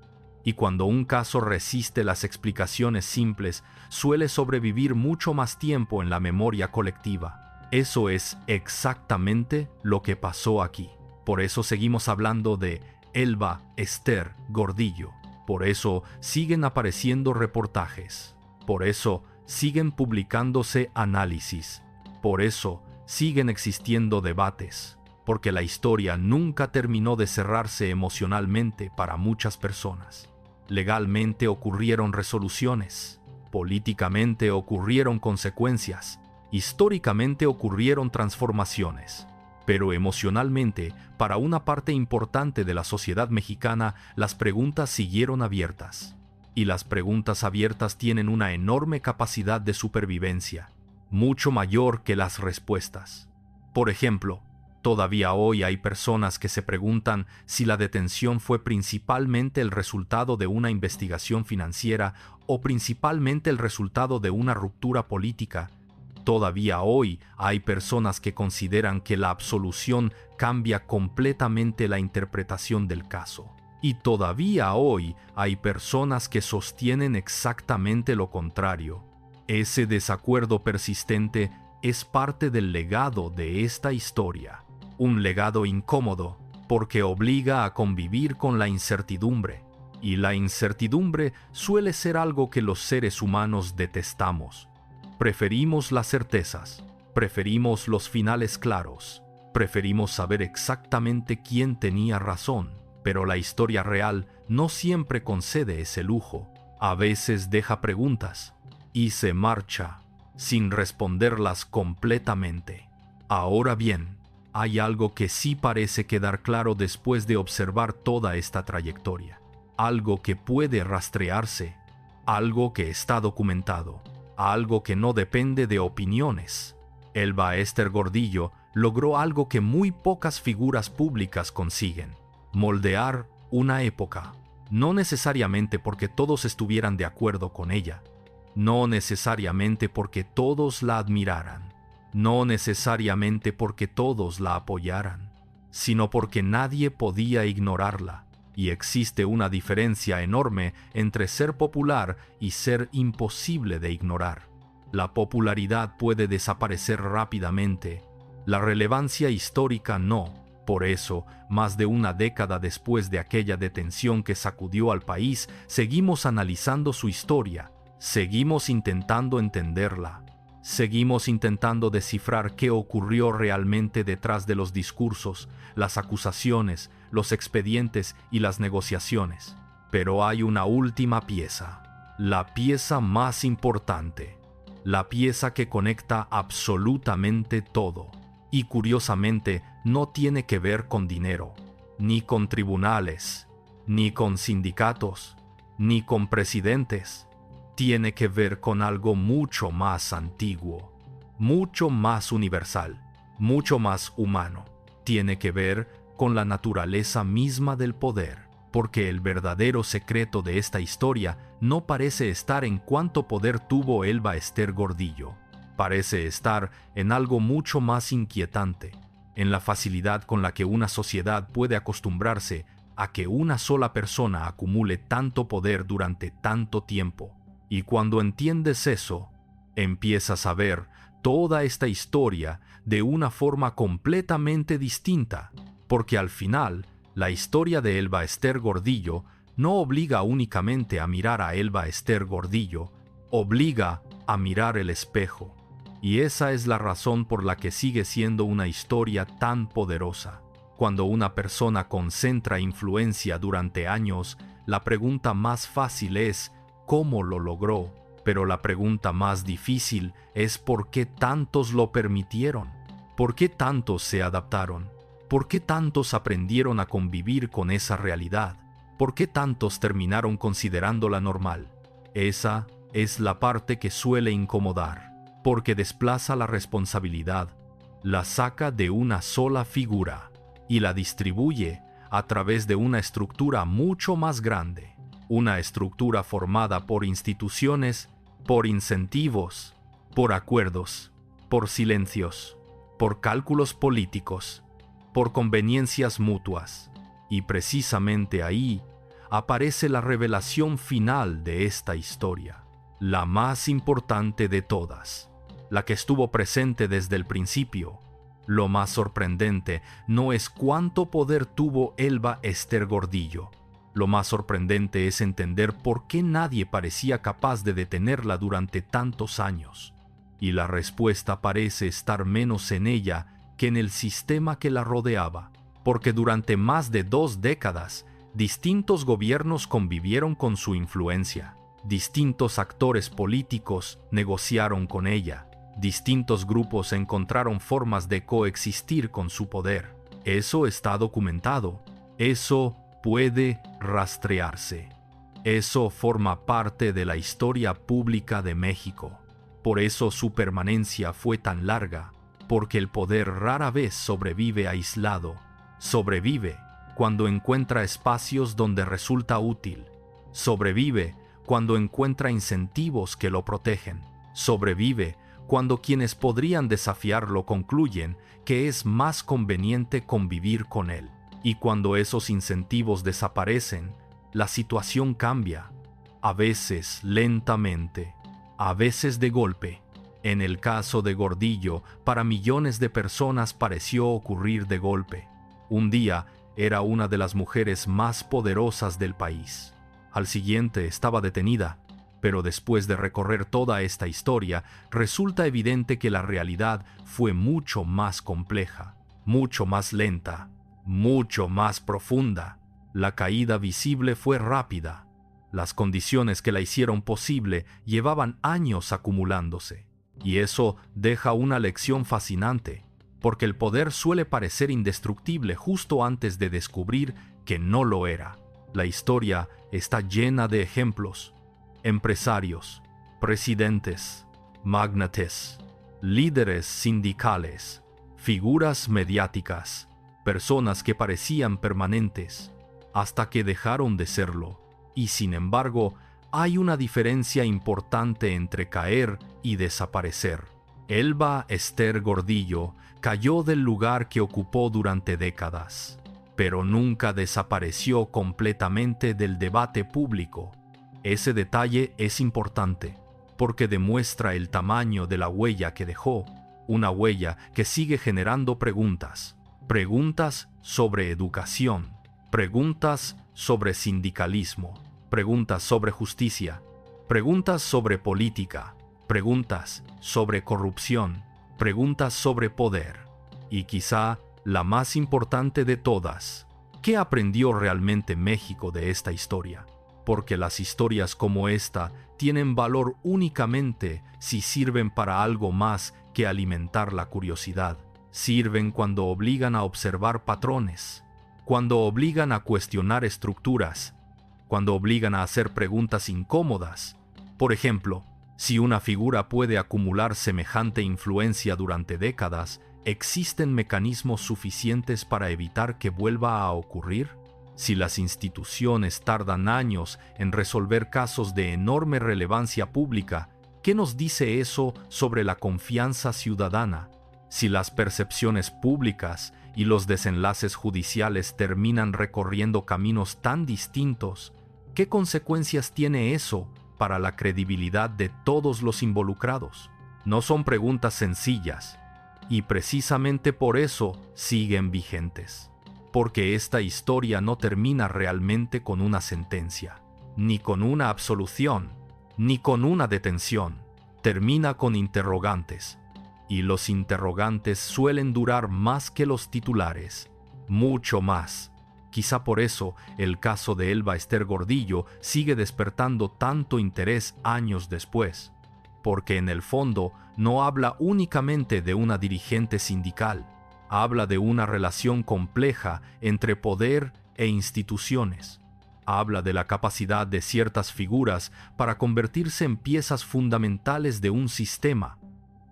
[SPEAKER 1] Y cuando un caso resiste las explicaciones simples, suele sobrevivir mucho más tiempo en la memoria colectiva. Eso es exactamente lo que pasó aquí. Por eso seguimos hablando de Elba Ester Gordillo. Por eso siguen apareciendo reportajes. Por eso siguen publicándose análisis. Por eso siguen existiendo debates. Porque la historia nunca terminó de cerrarse emocionalmente para muchas personas. Legalmente ocurrieron resoluciones, políticamente ocurrieron consecuencias, históricamente ocurrieron transformaciones, pero emocionalmente, para una parte importante de la sociedad mexicana, las preguntas siguieron abiertas. Y las preguntas abiertas tienen una enorme capacidad de supervivencia, mucho mayor que las respuestas. Por ejemplo, todavía hoy hay personas que se preguntan si la detención fue principalmente el resultado de una investigación financiera o principalmente el resultado de una ruptura política. Todavía hoy hay personas que consideran que la absolución cambia completamente la interpretación del caso. Y todavía hoy hay personas que sostienen exactamente lo contrario. Ese desacuerdo persistente es parte del legado de esta historia. Un legado incómodo, porque obliga a convivir con la incertidumbre. Y la incertidumbre suele ser algo que los seres humanos detestamos. Preferimos las certezas, preferimos los finales claros, preferimos saber exactamente quién tenía razón. Pero la historia real no siempre concede ese lujo. A veces deja preguntas y se marcha sin responderlas completamente. Ahora bien, hay algo que sí parece quedar claro después de observar toda esta trayectoria. Algo que puede rastrearse, algo que está documentado, algo que no depende de opiniones. Elba Ester Gordillo logró algo que muy pocas figuras públicas consiguen: moldear una época, no necesariamente porque todos estuvieran de acuerdo con ella, no necesariamente porque todos la admiraran, no necesariamente porque todos la apoyaran, sino porque nadie podía ignorarla. Y existe una diferencia enorme entre ser popular y ser imposible de ignorar. La popularidad puede desaparecer rápidamente, la relevancia histórica no. Por eso, más de una década después de aquella detención que sacudió al país, seguimos analizando su historia, seguimos intentando entenderla. Seguimos intentando descifrar qué ocurrió realmente detrás de los discursos, las acusaciones, los expedientes y las negociaciones. Pero hay una última pieza, la pieza más importante, la pieza que conecta absolutamente todo. Y curiosamente, no tiene que ver con dinero, ni con tribunales, ni con sindicatos, ni con presidentes. Tiene que ver con algo mucho más antiguo, mucho más universal, mucho más humano. Tiene que ver con la naturaleza misma del poder, porque el verdadero secreto de esta historia no parece estar en cuánto poder tuvo Elba Ester Gordillo. Parece estar en algo mucho más inquietante, en la facilidad con la que una sociedad puede acostumbrarse a que una sola persona acumule tanto poder durante tanto tiempo. Y cuando entiendes eso, empiezas a ver toda esta historia de una forma completamente distinta, porque al final, la historia de Elba Ester Gordillo no obliga únicamente a mirar a Elba Ester Gordillo, obliga a mirar el espejo. Y esa es la razón por la que sigue siendo una historia tan poderosa. Cuando una persona concentra influencia durante años, la pregunta más fácil es ¿cómo lo logró? Pero la pregunta más difícil es ¿por qué tantos lo permitieron? ¿Por qué tantos se adaptaron? ¿Por qué tantos aprendieron a convivir con esa realidad? ¿Por qué tantos terminaron considerándola normal? Esa es la parte que suele incomodar, porque desplaza la responsabilidad, la saca de una sola figura y la distribuye a través de una estructura mucho más grande, una estructura formada por instituciones, por incentivos, por acuerdos, por silencios, por cálculos políticos, por conveniencias mutuas. Y precisamente ahí aparece la revelación final de esta historia, la más importante de todas, la que estuvo presente desde el principio. Lo más sorprendente no es cuánto poder tuvo Elba Ester Gordillo. Lo más sorprendente es entender por qué nadie parecía capaz de detenerla durante tantos años. Y la respuesta parece estar menos en ella que en el sistema que la rodeaba, porque durante más de 2 décadas, distintos gobiernos convivieron con su influencia, distintos actores políticos negociaron con ella, distintos grupos encontraron formas de coexistir con su poder. Eso está documentado, eso puede rastrearse. Eso forma parte de la historia pública de México. Por eso su permanencia fue tan larga, porque el poder rara vez sobrevive aislado. Sobrevive cuando encuentra espacios donde resulta útil. Sobrevive cuando encuentra incentivos que lo protegen. Sobrevive cuando quienes podrían desafiarlo concluyen que es más conveniente convivir con él. Y cuando esos incentivos desaparecen, la situación cambia, a veces lentamente, a veces de golpe. En el caso de Gordillo, para millones de personas pareció ocurrir de golpe. Un día era una de las mujeres más poderosas del país. Al siguiente estaba detenida, pero después de recorrer toda esta historia, resulta evidente que la realidad fue mucho más compleja, mucho más lenta, mucho más profunda. La caída visible fue rápida. Las condiciones que la hicieron posible llevaban años acumulándose. Y eso deja una lección fascinante, porque el poder suele parecer indestructible justo antes de descubrir que no lo era. La historia está llena de ejemplos. Empresarios, presidentes, magnates, líderes sindicales, figuras mediáticas, personas que parecían permanentes, hasta que dejaron de serlo. Y sin embargo, hay una diferencia importante entre caer y desaparecer. Elba Ester Gordillo cayó del lugar que ocupó durante décadas, pero nunca desapareció completamente del debate público. Ese detalle es importante, porque demuestra el tamaño de la huella que dejó, una huella que sigue generando preguntas. Preguntas sobre educación, preguntas sobre sindicalismo, preguntas sobre justicia, preguntas sobre política, preguntas sobre corrupción, preguntas sobre poder. Y quizá la más importante de todas, ¿qué aprendió realmente México de esta historia? Porque las historias como esta tienen valor únicamente si sirven para algo más que alimentar la curiosidad. Sirven cuando obligan a observar patrones, cuando obligan a cuestionar estructuras, cuando obligan a hacer preguntas incómodas. Por ejemplo, si una figura puede acumular semejante influencia durante décadas, ¿existen mecanismos suficientes para evitar que vuelva a ocurrir? Si las instituciones tardan años en resolver casos de enorme relevancia pública, ¿qué nos dice eso sobre la confianza ciudadana? Si las percepciones públicas y los desenlaces judiciales terminan recorriendo caminos tan distintos, ¿qué consecuencias tiene eso para la credibilidad de todos los involucrados? No son preguntas sencillas, y precisamente por eso siguen vigentes. porque esta historia no termina realmente con una sentencia, ni con una absolución, ni con una detención. Termina con interrogantes, y los interrogantes suelen durar más que los titulares, mucho más. Quizá por eso el caso de Elba Ester Gordillo sigue despertando tanto interés años después, porque en el fondo no habla únicamente de una dirigente sindical, habla de una relación compleja entre poder e instituciones. Habla de la capacidad de ciertas figuras para convertirse en piezas fundamentales de un sistema.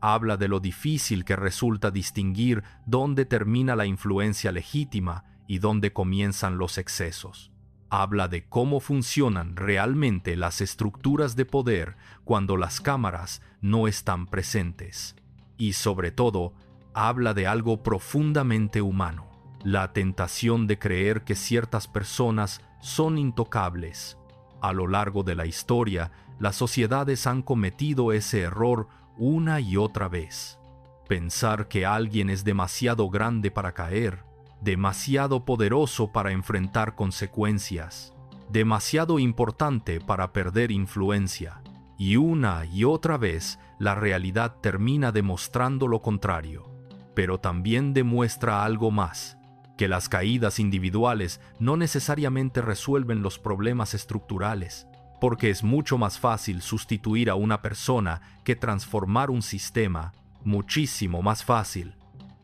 [SPEAKER 1] Habla de lo difícil que resulta distinguir dónde termina la influencia legítima y dónde comienzan los excesos. Habla de cómo funcionan realmente las estructuras de poder cuando las cámaras no están presentes. Y sobre todo, habla de algo profundamente humano, la tentación de creer que ciertas personas son intocables. A lo largo de la historia, las sociedades han cometido ese error una y otra vez. Pensar que alguien es demasiado grande para caer, demasiado poderoso para enfrentar consecuencias, demasiado importante para perder influencia. Y una y otra vez, la realidad termina demostrando lo contrario. Pero también demuestra algo más, que las caídas individuales no necesariamente resuelven los problemas estructurales, porque es mucho más fácil sustituir a una persona que transformar un sistema, muchísimo más fácil.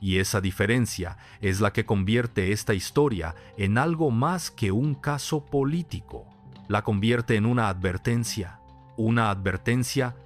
[SPEAKER 1] Y esa diferencia es la que convierte esta historia en algo más que un caso político. La convierte en una advertencia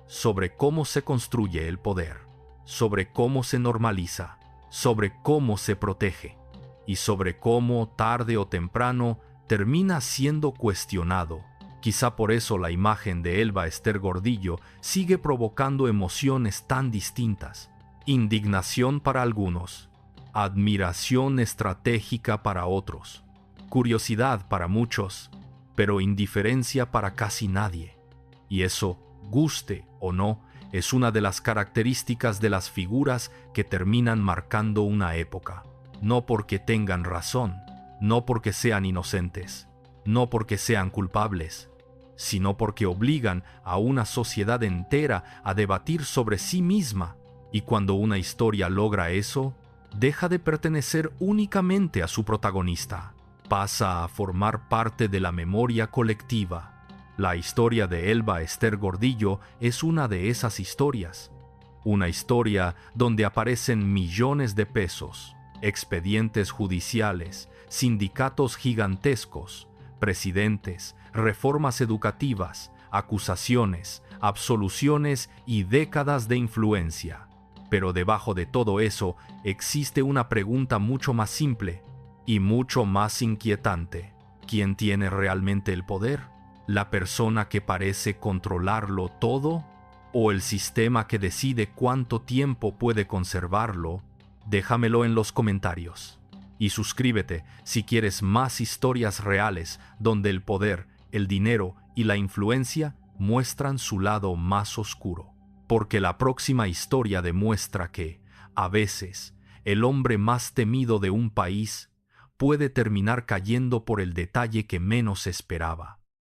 [SPEAKER 1] sobre cómo se construye el poder, sobre cómo se normaliza, sobre cómo se protege, y sobre cómo, tarde o temprano, termina siendo cuestionado. Quizá por eso la imagen de Elba Ester Gordillo sigue provocando emociones tan distintas. Indignación para algunos, admiración estratégica para otros, curiosidad para muchos, pero indiferencia para casi nadie. Y eso, guste o no, es una de las características de las figuras que terminan marcando una época. No porque tengan razón, no porque sean inocentes, no porque sean culpables, sino porque obligan a una sociedad entera a debatir sobre sí misma. Y cuando una historia logra eso, deja de pertenecer únicamente a su protagonista, pasa a formar parte de la memoria colectiva. La historia de Elba Ester Gordillo es una de esas historias. Una historia donde aparecen millones de pesos, expedientes judiciales, sindicatos gigantescos, presidentes, reformas educativas, acusaciones, absoluciones y décadas de influencia. Pero debajo de todo eso existe una pregunta mucho más simple y mucho más inquietante. ¿Quién tiene realmente el poder? ¿La persona que parece controlarlo todo? ¿O el sistema que decide cuánto tiempo puede conservarlo? Déjamelo en los comentarios. Y suscríbete si quieres más historias reales donde el poder, el dinero y la influencia muestran su lado más oscuro. Porque la próxima historia demuestra que, a veces, el hombre más temido de un país puede terminar cayendo por el detalle que menos esperaba.